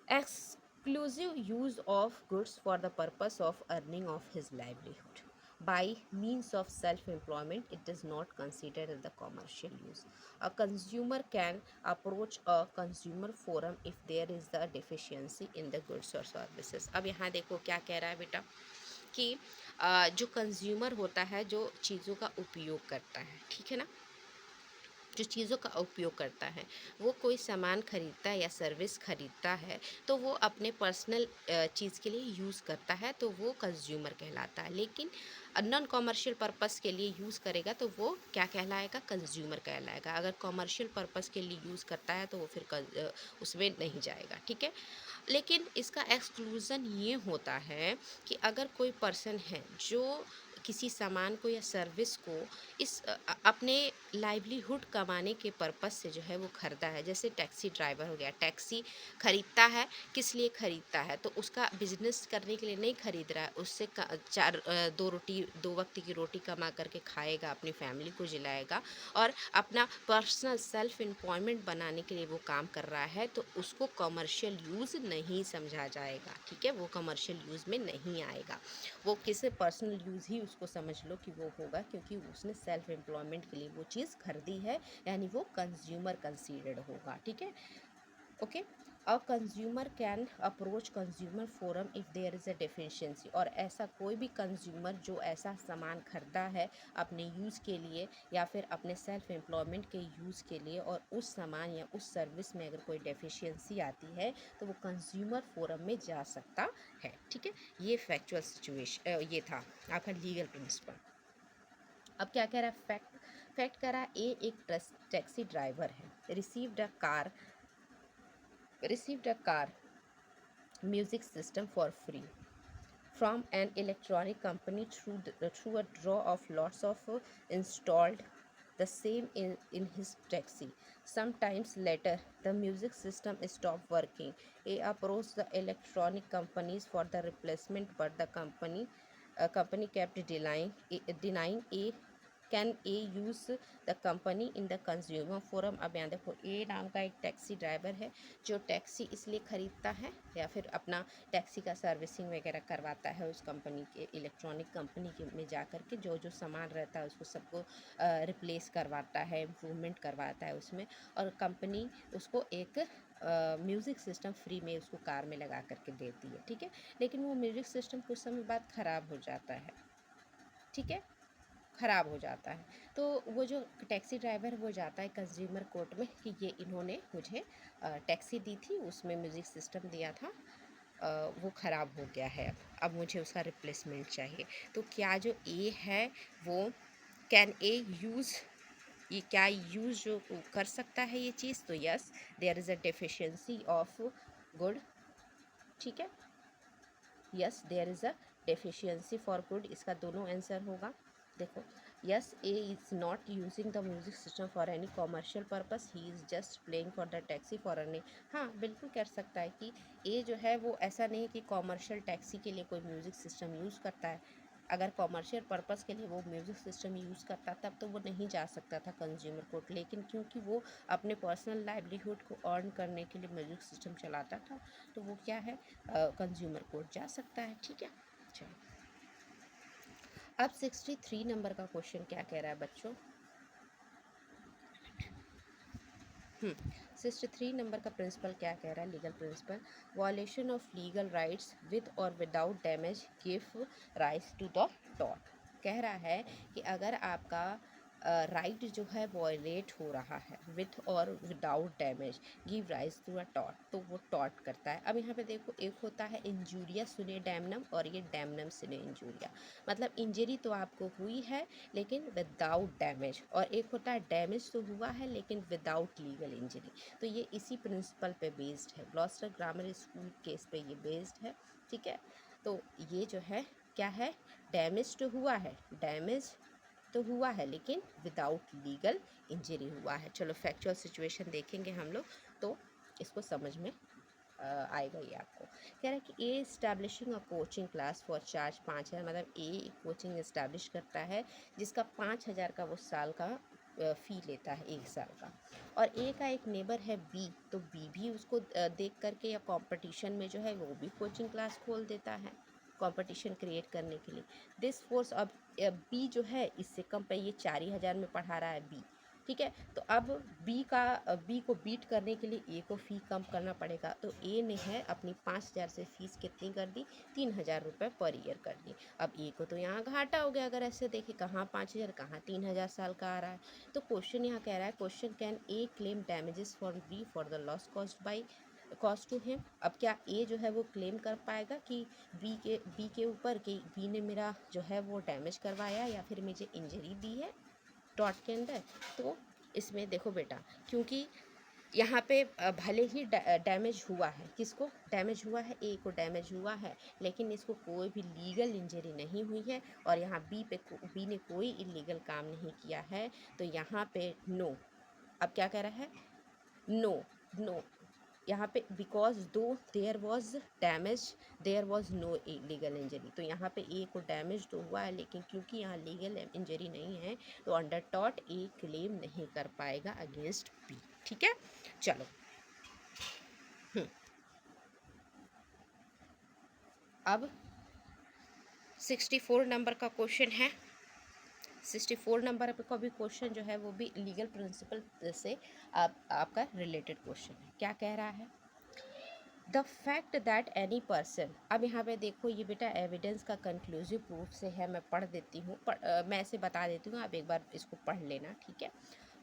Exclusive use of goods for the purpose of earning of his livelihood by means of self-employment, it is not considered as the commercial use. A consumer can approach a consumer forum if there is the deficiency in the goods or services. अब यहाँ देखो क्या कह रहा है बेटा कि जो कंज्यूमर होता है, जो चीज़ों का उपयोग करता है, ठीक है ना, जो चीज़ों का उपयोग करता है, वो कोई सामान खरीदता है या सर्विस खरीदता है, तो वो अपने पर्सनल चीज़ के लिए यूज़ करता है, तो वो कंज्यूमर कहलाता है। लेकिन नॉन कॉमर्शियल पर्पस के लिए यूज़ करेगा तो वो क्या कहलाएगा, कंज्यूमर कहलाएगा। अगर कॉमर्शियल पर्पस के लिए यूज़ करता है तो वो फिर उसमें नहीं जाएगा, ठीक है। लेकिन इसका एक्सक्लूज़न ये होता है कि अगर कोई पर्सन है जो किसी सामान को या सर्विस को अपने लाइवलीहुड कमाने के पर्पस से जो है वो खरीदा है, जैसे टैक्सी ड्राइवर हो गया, टैक्सी खरीदता है, किस लिए खरीदता है, तो उसका बिजनेस करने के लिए नहीं खरीद रहा है, उससे दो वक्त की रोटी कमा करके खाएगा, अपनी फैमिली को जिलाएगा और अपना पर्सनल सेल्फ एम्प्लॉयमेंट बनाने के लिए वो काम कर रहा है, तो उसको कमर्शियल यूज़ नहीं समझा जाएगा, ठीक है, वो कमर्शियल यूज़ में नहीं आएगा। वो किसी पर्सनल यूज़ ही उसको समझ लो कि वो होगा, क्योंकि उसने सेल्फ एम्प्लॉयमेंट के लिए वो चीज़ खरीदी है, यानी वो कंज्यूमर कंसीडर्ड होगा, ठीक है, okay. A consumer can approach consumer forum if there is a deficiency, और ऐसा कोई भी कंज्यूमर जो ऐसा सामान खरीदा है अपने यूज़ के लिए या फिर अपने सेल्फ एम्प्लॉयमेंट के यूज़ के लिए, और उस सामान या उस सर्विस में अगर कोई डेफिशिएंसी आती है तो वो कंज्यूमर फोरम में जा सकता है, ठीक है। ये फैक्चुअल सिचुएशन ये था आपका लीगल प्रिंसिपल। अब क्या कह रहा है, फैक्ट कह रहा है, एक टैक्सी ड्राइवर है, received a car music system for free from an electronic company through a draw of lots of installed the same in his taxi. Sometimes later, the music system stopped working. He approached the electronic companies for the replacement, but the company kept denying a can a use the company in the consumer forum. अब यहाँ देखो, ए नाम का एक taxi driver है जो taxi इसलिए ख़रीदता है या फिर अपना टैक्सी का सर्विसिंग वगैरह करवाता है उस कंपनी के, इलेक्ट्रॉनिक कंपनी के में जा कर के जो सामान रहता है उसको सबको रिप्लेस करवाता है, इम्प्रूवमेंट करवाता है उसमें, और कंपनी उसको एक म्यूज़िक सिस्टम फ्री में उसको कार में लगा करके देती है, ठीक है। लेकिन वो म्यूज़िक सिस्टम कुछ समय बाद ख़राब हो जाता है, ठीक है, ख़राब हो जाता है। तो वो जो टैक्सी ड्राइवर वो जाता है कंज्यूमर कोर्ट में कि ये इन्होंने मुझे टैक्सी दी थी, उसमें म्यूज़िक सिस्टम दिया था, वो ख़राब हो गया है, अब मुझे उसका रिप्लेसमेंट चाहिए। तो क्या जो ए है वो कैन ए यूज़, ये क्या यूज़ जो कर सकता है ये चीज़, तो yes there is a deficiency of good, ठीक है। Yes there is a deficiency for good, इसका दोनों आंसर होगा। देखो, yes A is not using the music system for any commercial purpose, he is just playing for the taxi for earning. हाँ बिल्कुल कर सकता है कि ए जो है वो ऐसा नहीं कि कॉमर्शियल टैक्सी के लिए कोई म्यूज़िक सिस्टम यूज़ करता है। अगर कॉमर्शियल पर्पस के लिए वो म्यूज़िक सिस्टम यूज़ करता तब तो वो नहीं जा सकता था कंज्यूमर कोर्ट, लेकिन क्योंकि वो अपने पर्सनल लाइवलीहुड को अर्न करने के लिए म्यूज़िक सिस्टम चलाता था तो वो क्या है, कंज्यूमर कोर्ट जा सकता है, ठीक है। चलो, अब 63 नंबर का क्वेश्चन क्या कह रहा है बच्चों। 63 नंबर का प्रिंसिपल क्या कह रहा है, legal principle, violation of legal rights with or without damage give rights to the tort. कह रहा है कि अगर आपका राइट जो है वॉयलेट हो रहा है विथ और without damage give rise to a tort, तो वो टॉर्ट करता है। अब यहाँ पे देखो, एक होता है इंजूरिया सुने डैमनम और ये डैमनम सुने इंजूरिया, मतलब इंजरी तो आपको हुई है लेकिन विदाउट डैमेज, और एक होता है डैमेज तो हुआ है लेकिन विदाउट लीगल इंजरी। तो ये इसी प्रिंसिपल पे बेस्ड है, ग्लॉस्टर ग्रामर स्कूल केस पे ये बेस्ड है, ठीक है। तो ये जो है क्या है, डैमेज तो हुआ है, डैमेज तो हुआ है लेकिन विदाउट लीगल इंजरी हुआ है। चलो फैक्चुअल सिचुएशन देखेंगे हम लोग तो इसको समझ में आएगा ये आपको। कह रहा है कि A establishing a coaching class for charge 5,000, मतलब ए कोचिंग इस्टेब्लिश करता है जिसका 5,000 का वो साल का फ़ी लेता है, एक साल का। और ए का एक नेबर है बी, तो बी भी उसको देख करके या कंपटीशन में जो है वो भी कोचिंग क्लास खोल देता है कंपटीशन क्रिएट करने के लिए। दिस फोर्स, अब बी जो है इससे कम पे, ये 4,000 में पढ़ा रहा है बी, ठीक है। तो अब बी को बीट करने के लिए ए को फ़ी कम करना पड़ेगा, तो ए ने है अपनी 5,000 से फीस कितनी कर दी, 3,000 रुपये पर ईयर कर दी। अब ए को तो यहाँ घाटा हो गया, अगर ऐसे देखे कहाँ 5,000 कहाँ 3,000 साल का आ रहा है। तो क्वेश्चन यहाँ कह रहा है, question can A claim damages for B for the loss cost to him. अब क्या ए जो है वो क्लेम कर पाएगा कि बी के ऊपर कि बी ने मेरा जो है वो डैमेज करवाया या फिर मुझे इंजरी दी है डॉट के अंदर। तो इसमें देखो बेटा, क्योंकि यहाँ पे भले ही डैमेज हुआ है, किसको डैमेज हुआ है, ए को डैमेज हुआ है, लेकिन इसको कोई भी लीगल इंजरी नहीं हुई है और यहाँ बी ने कोई इलीगल काम नहीं किया है, तो यहाँ पे नो। अब क्या कह रहा है, नो, नो यहाँ पे, because though there was damage there was no legal injury, तो यहाँ पे ए को डैमेज तो हुआ है लेकिन क्योंकि यहाँ लीगल इंजरी नहीं है तो अंडर टॉट ए क्लेम नहीं कर पाएगा अगेंस्ट बी, ठीक है। चलो, अब 64 नंबर का क्वेश्चन है। 64 नंबर का भी क्वेश्चन जो है वो भी लीगल प्रिंसिपल से आपका रिलेटेड क्वेश्चन है। क्या कह रहा है, the fact that any person, अब यहाँ पे देखो ये बेटा एविडेंस का कंक्लूसिव प्रूफ से है, मैं पढ़ देती हूँ, मैं ऐसे बता देती हूँ, आप एक बार इसको पढ़ लेना, ठीक है,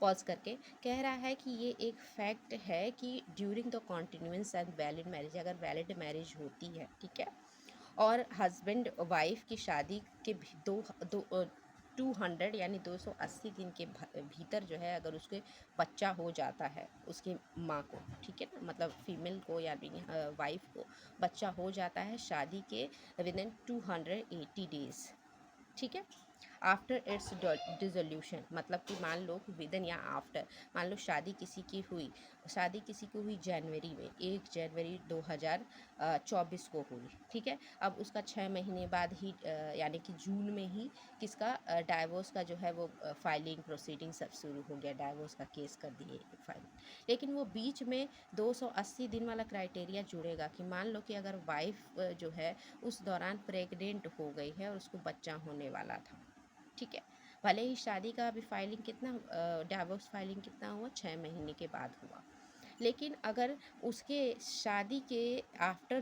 पॉज करके। कह रहा है कि ये एक फैक्ट है कि during the continuance and valid marriage, अगर वैलिड मैरिज होती है, ठीक है, और हस्बैंड वाइफ की शादी के 200 यानी 280 दिन के भीतर जो है अगर उसके बच्चा हो जाता है, उसकी माँ को, ठीक है ना, मतलब फीमेल को यानी वाइफ को बच्चा हो जाता है शादी के विद इन 280 डेज, ठीक है, आफ्टर इट्स डिसोल्यूशन, मतलब कि मान लो कि विदन या आफ्टर, मान लो शादी किसी की हुई, शादी किसी की हुई जनवरी में, 1 जनवरी 2024 को हुई, ठीक है। अब उसका 6 महीने बाद ही यानी कि जून में ही किसका डाइवोर्स का जो है वो फाइलिंग प्रोसीडिंग सब शुरू हो गया, डाइवोर्स का केस कर दिए फाइल, लेकिन वो बीच में 280 दिन वाला क्राइटेरिया जुड़ेगा कि मान लो कि अगर वाइफ जो है उस दौरान प्रेग्नेंट हो गई है और उसको बच्चा होने वाला था, ठीक है, भले ही शादी का अभी फाइलिंग कितना, डाइवोर्स फाइलिंग कितना हुआ, 6 महीने के बाद हुआ, लेकिन अगर उसके शादी के आफ्टर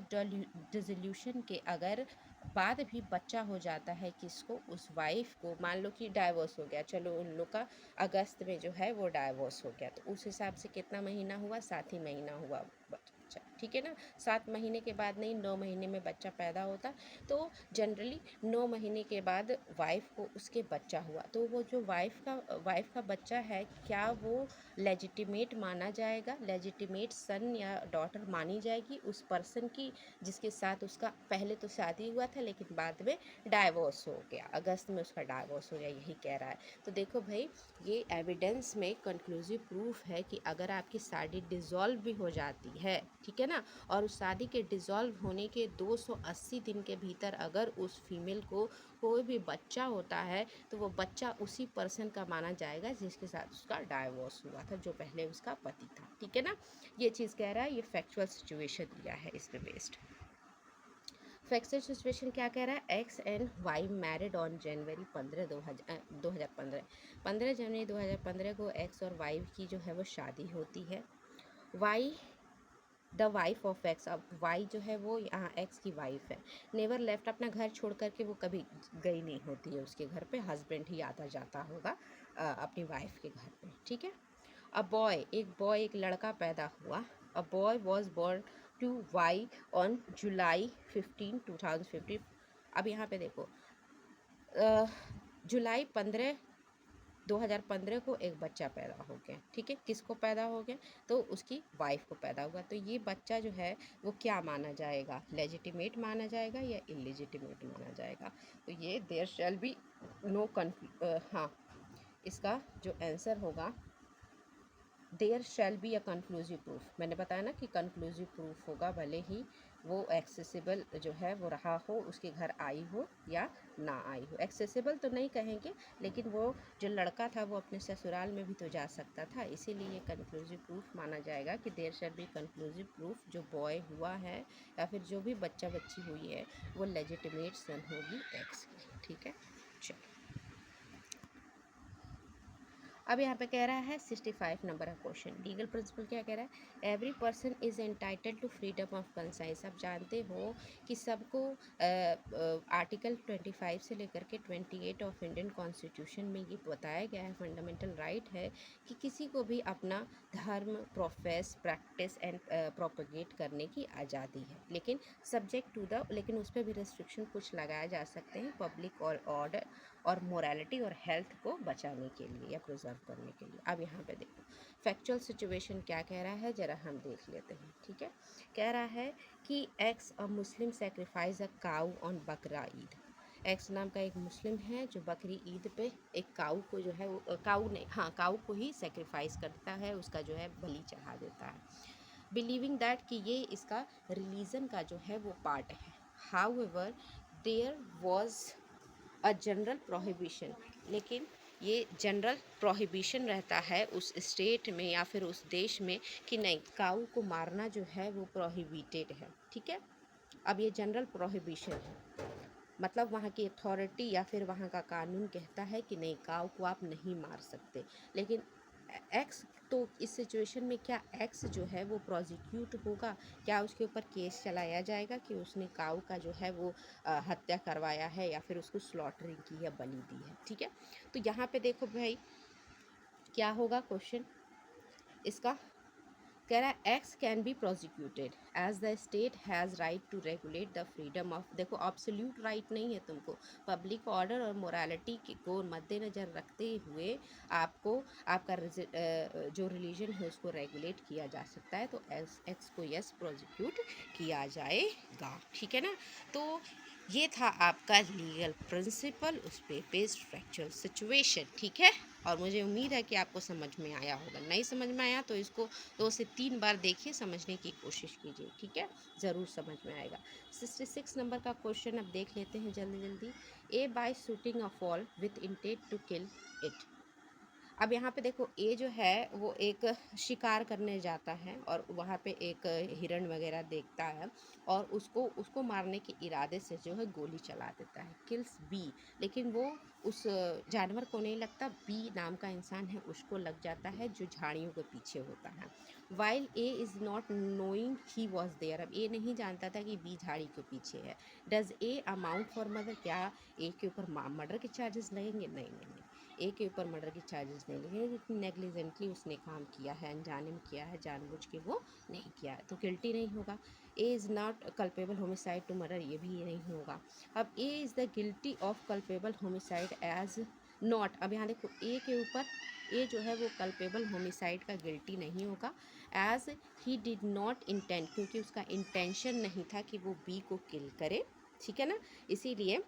डिसोल्यूशन के अगर बाद भी बच्चा हो जाता है किसको, उस वाइफ को, मान लो कि डाइवोर्स हो गया, चलो उन लोग का अगस्त में जो है वो डाइवोर्स हो गया, तो उस हिसाब से कितना महीना हुआ, 7 ही महीना हुआ बच्चा, ठीक है ना। 7 महीने के बाद नहीं, 9 महीने में बच्चा पैदा होता। तो जनरली 9 महीने के बाद वाइफ को उसके बच्चा हुआ, तो वो जो वाइफ का बच्चा है, क्या वो लेजिटिमेट माना जाएगा, लेजिटिमेट सन या डॉटर मानी जाएगी उस पर्सन की जिसके साथ उसका पहले तो शादी हुआ था लेकिन बाद में डाइवोर्स हो गया, अगस्त में उसका डाइवोर्स हो गया, यही कह रहा है। तो देखो भाई, ये एविडेंस में कंक्लूसिव प्रूफ है कि अगर आपकी शादी डिसॉल्व भी हो जाती है, ठीक है ना, और उस शादी के डिसॉल्व होने के 280 दिन के भीतर अगर उस फीमेल को कोई भी बच्चा होता है, तो वो बच्चा उसी पर्सन का माना जाएगा जिसके साथ उसका डाइवोर्स हुआ था, जो पहले उसका पति था, ठीक है ना। ये चीज़ कह रहा है, ये फैक्चुअल सिचुएशन दिया है इस पे बेस्ड। फैक्चुअल सिचुएशन क्या कह रहा है, X and Y married on January 15 2015 15 जनवरी 2015 को एक्स और वाई की जो है वो शादी होती है। Why the wife of x, अब वाई जो है वो यहाँ एक्स की वाइफ है, नेवर लेफ्ट, अपना घर छोड़ करके वो कभी गई नहीं होती है उसके घर पे, हस्बैंड ही आता जाता होगा अपनी वाइफ के घर पे, ठीक है। अ बॉय एक लड़का पैदा हुआ, a boy was born to Y on July 15 2015। अब यहाँ पे देखो जुलाई 15 2015 को एक बच्चा पैदा हो गया, ठीक है। किसको पैदा हो गया, तो उसकी वाइफ को पैदा हुआ। तो ये बच्चा जो है वो क्या माना जाएगा, लेजिटिमेट माना जाएगा या इलिजिटिमेट माना जाएगा। तो ये देयर शैल बी नो हाँ, इसका जो आंसर होगा, there shall be a conclusive proof. मैंने बताया ना कि कंक्लूसिव प्रूफ होगा, भले ही वो एक्सेसिबल जो है वो रहा हो, उसके घर आई हो या ना आई हो। एक्सेसिबल तो नहीं कहेंगे, लेकिन वो जो लड़का था वो अपने ससुराल में भी तो जा सकता था, इसीलिए ये कंक्लूसिव प्रूफ माना जाएगा कि there shall be conclusive proof, जो बॉय हुआ है या फिर जो भी बच्चा बच्ची हुई है वो लेजिटिमेट सन होगी एक्स की, ठीक है। चलो, अब यहाँ पे कह रहा है 65 नंबर का क्वेश्चन, लीगल प्रिंसिपल क्या कह रहा है, every person is entitled to freedom of conscience. आप जानते हो कि सबको आर्टिकल 25 से लेकर के 28 ऑफ इंडियन कॉन्स्टिट्यूशन में ये बताया गया है, फंडामेंटल राइट है कि किसी को भी अपना धर्म प्रोफेस, प्रैक्टिस एंड प्रोपगेट करने की आज़ादी है, लेकिन सब्जेक्ट टू द, लेकिन उस पर भी रेस्ट्रिक्शन कुछ लगाए जा सकते हैं, पब्लिक और ऑर्डर और मोरालिटी और हेल्थ को बचाने के लिए या प्रिजर्व करने के लिए। अब यहाँ पे देखो फैक्चुअल सिचुएशन क्या कह रहा है, ज़रा हम देख लेते हैं, ठीक है। कह रहा है कि x a Muslim sacrifice a cow on बकरा ईद। एक्स नाम का एक मुस्लिम है जो बकरी ईद पे एक काऊ को जो है वो काऊ नहीं, हाँ, काऊ को ही सेक्रीफाइस करता है, उसका जो है बलि चढ़ा देता है, बिलीविंग दैट कि ये इसका रिलीजन का जो है वो पार्ट है। However there was a general prohibition, लेकिन ये जनरल प्रोहिबिशन रहता है उस स्टेट में या फिर उस देश में कि नहीं, काऊ को मारना जो है वो प्रोहिबिटेड है, ठीक है। अब ये जनरल प्रोहिबिशन है, मतलब वहाँ की अथॉरिटी या फिर वहाँ का कानून कहता है कि नहीं, काऊ को आप नहीं मार सकते, लेकिन एक्स, तो इस सिचुएशन में क्या एक्स जो है वो प्रोसिक्यूट होगा, क्या उसके ऊपर केस चलाया जाएगा कि उसने काऊ का जो है वो हत्या करवाया है या फिर उसको स्लॉटरिंग की या बलि दी है, ठीक है। तो यहाँ पे देखो भाई क्या होगा क्वेश्चन इसका, कह रहा है X can be prosecuted as the state has right to regulate the freedom of, देखो ऑब्सोल्यूट राइट नहीं है तुमको, पब्लिक ऑर्डर और मोरालिटी को मद्देनज़र रखते हुए आपको आपका जो रिलीजन है उसको रेगुलेट किया जा सकता है, तो एक्स को यस प्रोसिक्यूट किया जाएगा, ठीक है ना। तो ये था आपका लीगल प्रिंसिपल, उस पे बेस्ड फैक्चुअल सिचुएशन, ठीक है। और मुझे उम्मीद है कि आपको समझ में आया होगा, नहीं समझ में आया तो इसको 2 से 3 बार देखिए, समझने की कोशिश कीजिए, ठीक है, ज़रूर समझ में आएगा। 66 नंबर का क्वेश्चन अब देख लेते हैं जल्दी जल्दी, A by shooting a fowl with intent to kill it. अब यहाँ पे देखो ए जो है वो एक शिकार करने जाता है और वहाँ पे एक हिरण वगैरह देखता है और उसको उसको मारने के इरादे से जो है गोली चला देता है, किल्स बी, लेकिन वो उस जानवर को नहीं लगता, बी नाम का इंसान है उसको लग जाता है जो झाड़ियों के पीछे होता है। While A is not knowing he was there, अब ए नहीं जानता था कि बी झाड़ी के पीछे है। Does a amount for murder, क्या ए के ऊपर मर्डर के चार्जेस लगेंगे, नहीं नहीं नहीं। ए के ऊपर मर्डर की चार्जेस नहीं लगेंगे, नेग्लिजेंटली उसने काम किया है, अनजाने में किया है, जानबूझ के वो नहीं किया है, तो गिल्टी नहीं होगा। A is not culpable homicide to murder, ये भी ये नहीं होगा। अब A is the guilty of culpable homicide as not, अब यहाँ देखो ए के ऊपर ए जो है वो कल्पेबल होमिसाइड का गिल्टी नहीं होगा, as he did not intend, क्योंकि उसका इंटेंशन नहीं था कि वो बी को किल करे, ठीक है ना, इसीलिए,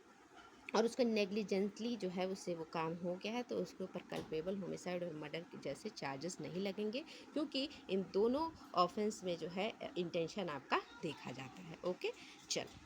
और उसका नेग्लिजेंटली जो है उससे वो काम हो गया है, तो उसके ऊपर कल्पेबल होमिसाइड और मर्डर जैसे चार्जेस नहीं लगेंगे, क्योंकि इन दोनों ऑफेंस में जो है इंटेंशन आपका देखा जाता है। ओके, चलो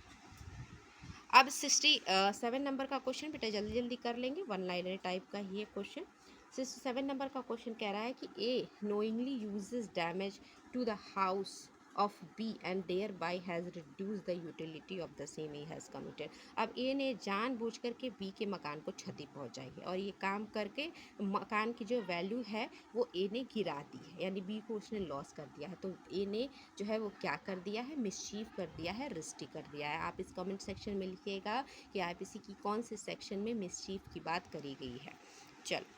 अब 67 नंबर का क्वेश्चन बेटा जल्दी जल्दी कर लेंगे, वन लाइनर टाइप का ये क्वेश्चन। 67 नंबर का क्वेश्चन कह रहा है कि A knowingly uses damage to the house of B and thereby has reduce the utility of the same A has committed. अब ए ने जानबूझ करके बी के मकान को क्षति पहुंचाई है, और ये काम करके मकान की जो वैल्यू है वो ए ने गिरा दी है, यानी बी को उसने लॉस कर दिया है, तो ए ने जो है वो क्या कर दिया है, मिसचीफ कर दिया है, रिस्टी कर दिया है। आप इस कमेंट सेक्शन में लिखिएगा कि आईपीसी की कौन से सेक्शन में मिसचीफ की बात करी गई है। चलो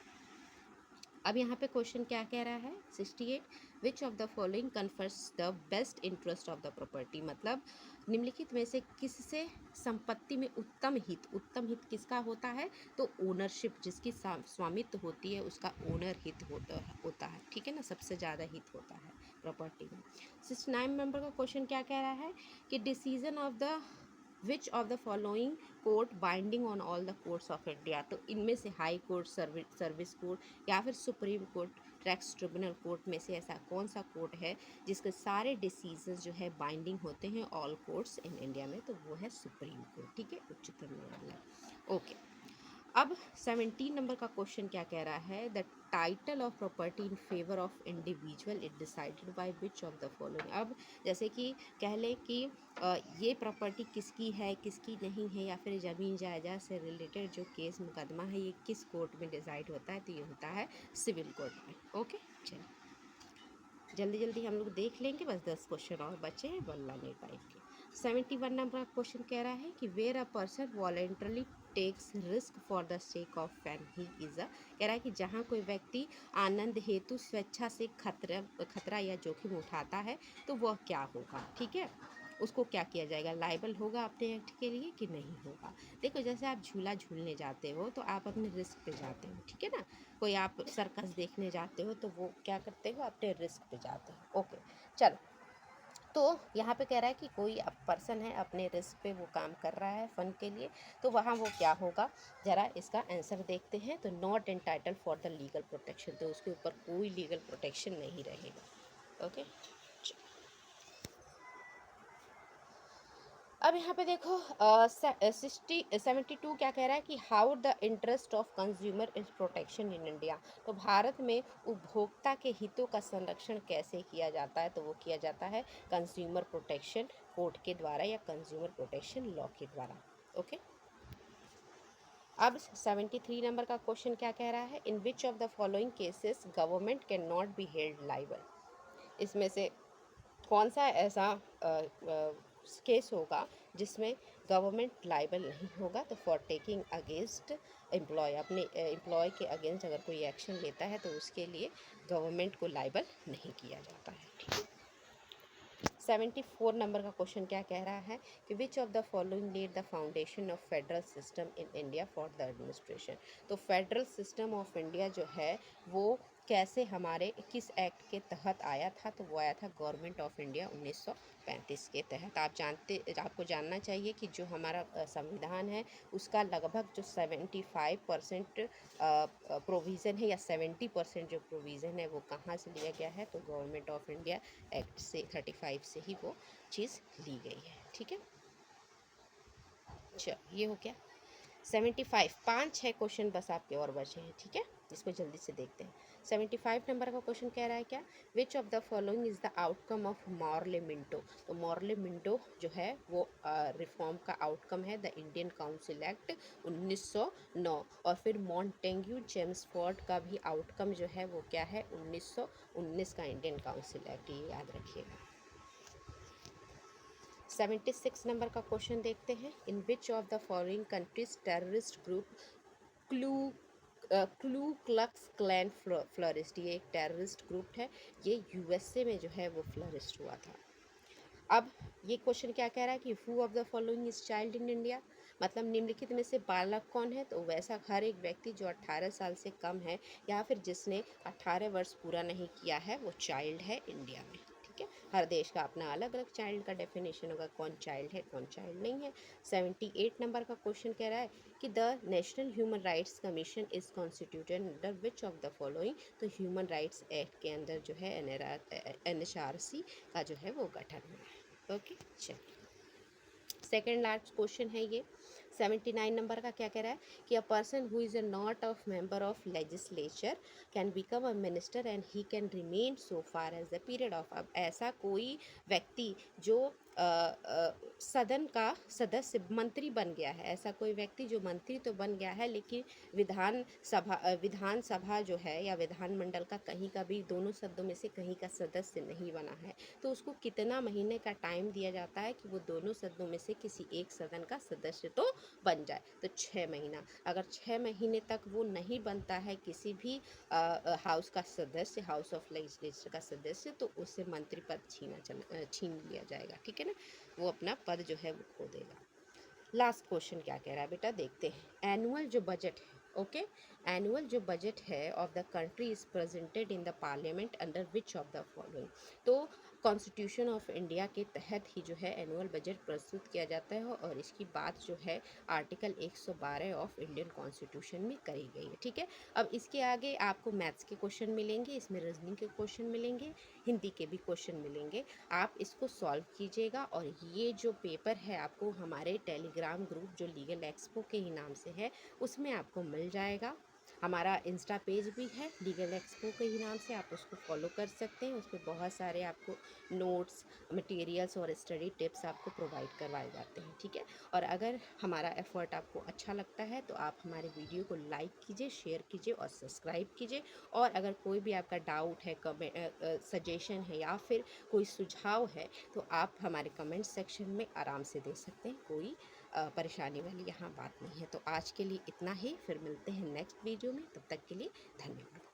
अब यहाँ पे क्वेश्चन क्या कह रहा है, 68, विच of the following confers the best interest of the property, मतलब निम्नलिखित में से किससे संपत्ति में उत्तम हित किसका होता है, तो ओनरशिप, जिसकी स्वामित्व होती है उसका ओनर हित होता है, ठीक है ना, सबसे ज़्यादा हित होता है प्रॉपर्टी में। 69 नंबर का क्वेश्चन क्या कह रहा है कि decision of the which of the following court binding on all the courts of India, तो इनमें से हाई कोर्ट, सर्विस कोर्ट या फिर supreme court, tax tribunal court में से ऐसा कौन सा कोर्ट है जिसके सारे डिसीजंस जो है बाइंडिंग होते हैं ऑल कोर्ट्स इन इंडिया में, तो वो है सुप्रीम कोर्ट, ठीक है, उच्चतम न्यायालय। ओके, अब 17 नंबर का क्वेश्चन क्या कह रहा है, the title of property in favour of individual is decided by which of the following. अब जैसे कि कह लें कि ये प्रॉपर्टी किसकी है किसकी नहीं है, या फिर ज़मीन जायदाद से रिलेटेड जो केस मुकदमा है ये किस कोर्ट में डिसाइड होता है, तो ये होता है सिविल कोर्ट में। ओके, चलिए जल्दी जल्दी हम लोग देख लेंगे, बस 10 क्वेश्चन और बचे हैं वन लाइनर टाइप के। 71 नंबर का क्वेश्चन कह रहा है कि where a person voluntarily takes risk for the sake of fan he is a, कह रहा है कि जहाँ कोई व्यक्ति आनंद हेतु स्वेच्छा से खतरा या जोखिम उठाता है तो वह क्या होगा, ठीक है, उसको क्या किया जाएगा, लाइबल होगा अपने एक्ट के लिए कि नहीं होगा। देखो जैसे आप झूला झूलने जाते हो तो आप अपने रिस्क पे जाते हो, ठीक है ना, कोई आप सर्कस देखने जाते हो तो वो क्या करते हो, अपने रिस्क पे जाते हो। ओके, चलो तो यहाँ पे कह रहा है कि कोई पर्सन है अपने रिस्क पे वो काम कर रहा है फन के लिए, तो वहाँ वो क्या होगा, ज़रा इसका आंसर देखते हैं। तो not entitle for the legal protection, तो उसके ऊपर कोई लीगल प्रोटेक्शन नहीं रहेगा। ओके, अब यहाँ पे देखो 72 क्या कह रहा है कि how the interest of consumer is protection in India, तो भारत में उपभोक्ता के हितों का संरक्षण कैसे किया जाता है, तो वो किया जाता है कंज्यूमर प्रोटेक्शन कोड के द्वारा या कंज्यूमर प्रोटेक्शन लॉ के द्वारा। ओके, अब 73 नंबर का क्वेश्चन क्या कह रहा है, in which of the following cases government can not be held liable, इसमें से कौन सा ऐसा केस होगा जिसमें गवर्नमेंट लाइबल नहीं होगा, तो फॉर टेकिंग अगेंस्ट एम्प्लॉय, अपने एम्प्लॉय के अगेंस्ट अगर कोई एक्शन लेता है तो उसके लिए गवर्नमेंट को लाइबल नहीं किया जाता है, ठीक है। 74 नंबर का क्वेश्चन क्या कह रहा है कि which of the following led the foundation of federal system in India for the administration, तो फेडरल सिस्टम ऑफ इंडिया जो है वो कैसे हमारे किस एक्ट के तहत आया था, तो वो आया था गवर्नमेंट ऑफ इंडिया 1935 के तहत। आपको जानना चाहिए कि जो हमारा संविधान है उसका लगभग जो 75% प्रोविज़न है या 70% जो प्रोविज़न है वो कहाँ से लिया गया है, तो गवर्नमेंट ऑफ इंडिया एक्ट से 35 से ही वो चीज़ ली गई है, ठीक है। चलो ये हो गया 75, 5-6 क्वेश्चन बस आपके और बचे हैं, ठीक है, इसको जल्दी से देखते हैं। 75 नंबर का क्वेश्चन कह रहा है क्या, विच of the following is the outcome of Morley Minto, तो मॉर्ले मिंटो जो है वो रिफॉर्म का आउटकम है द इंडियन काउंसिल एक्ट 1909, और फिर मॉन्टेग्यू चेम्सफोर्ड का भी आउटकम जो है वो क्या है 1919 का इंडियन काउंसिल एक्ट, ये याद रखिएगा। 76 नंबर का क्वेश्चन देखते हैं, in which of the following countries terrorist group Ku Ku Klux Klan flourished, ये एक टेररिस्ट ग्रुप है, ये यूएसए में जो है वो फ्लोरिस्ट हुआ था। अब ये क्वेश्चन क्या कह रहा है कि who of the following is child in India, मतलब निम्नलिखित में से बालक कौन है, तो वैसा हर एक व्यक्ति जो 18 साल से कम है या फिर जिसने 18 वर्ष पूरा नहीं किया है वो चाइल्ड है इंडिया में। ठीक है, हर देश का अपना अलग अलग चाइल्ड का डेफिनेशन होगा, कौन चाइल्ड है कौन चाइल्ड नहीं है। 78 नंबर का क्वेश्चन कह रहा है कि the national human rights commission is constituted under which of the following, तो ह्यूमन राइट्स एक्ट के अंदर जो है NHRC का जो है वो गठन हुआ है। ओके, चलिए सेकेंड लास्ट क्वेश्चन है ये 79 नंबर का। क्या कह रहा है कि a person who is a not of member of legislature can become a minister and he can remain so far as the period of, अब ऐसा कोई व्यक्ति जो सदन का सदस्य मंत्री बन गया है, ऐसा कोई व्यक्ति जो मंत्री तो बन गया है लेकिन विधानसभा जो है या विधानमंडल का कहीं का भी दोनों सदनों में से कहीं का सदस्य नहीं बना है, तो उसको कितना महीने का टाइम दिया जाता है कि वो दोनों सदनों में से किसी एक सदन का सदस्य तो बन जाए, तो 6 महीना। अगर 6 महीने तक वो नहीं बनता है किसी भी हाउस का सदस्य, हाउस ऑफ लेजिस्लेचर का सदस्य, तो उससे मंत्री पद छीन लिया जाएगा। ठीक है ना, वो अपना पद जो है वो खो देगा। लास्ट क्वेश्चन क्या कह रहा है बेटा, देखते हैं। एनुअल जो बजट है, ओके, एनुअल जो बजट है of the country is presented in the parliament under which of the following, तो कॉन्स्टिट्यूशन ऑफ इंडिया के तहत ही जो है एनुअल बजट प्रस्तुत किया जाता है और इसकी बात जो है आर्टिकल 112 ऑफ इंडियन कॉन्स्टिट्यूशन में करी गई है। ठीक है, अब इसके आगे आपको मैथ्स के क्वेश्चन मिलेंगे, इसमें रीजनिंग के क्वेश्चन मिलेंगे, हिंदी के भी क्वेश्चन मिलेंगे, आप इसको सॉल्व कीजिएगा। और ये जो पेपर है आपको हमारे टेलीग्राम ग्रुप जो लीगल एक्सपो के ही नाम से है उसमें आपको मिल जाएगा। हमारा इंस्टा पेज भी है लीगल एक्सपो के ही नाम से, आप उसको फॉलो कर सकते हैं। उस पर बहुत सारे आपको नोट्स, मटेरियल्स और स्टडी टिप्स आपको प्रोवाइड करवाए जाते हैं। ठीक है, और अगर हमारा एफर्ट आपको अच्छा लगता है तो आप हमारे वीडियो को लाइक कीजिए, शेयर कीजिए और सब्सक्राइब कीजिए। और अगर कोई भी आपका डाउट है, सजेशन है या फिर कोई सुझाव है तो आप हमारे कमेंट सेक्शन में आराम से दे सकते हैं, कोई परेशानी वाली यहाँ बात नहीं है। तो आज के लिए इतना ही, फिर मिलते हैं नेक्स्ट वीडियो में, तब तक के लिए धन्यवाद।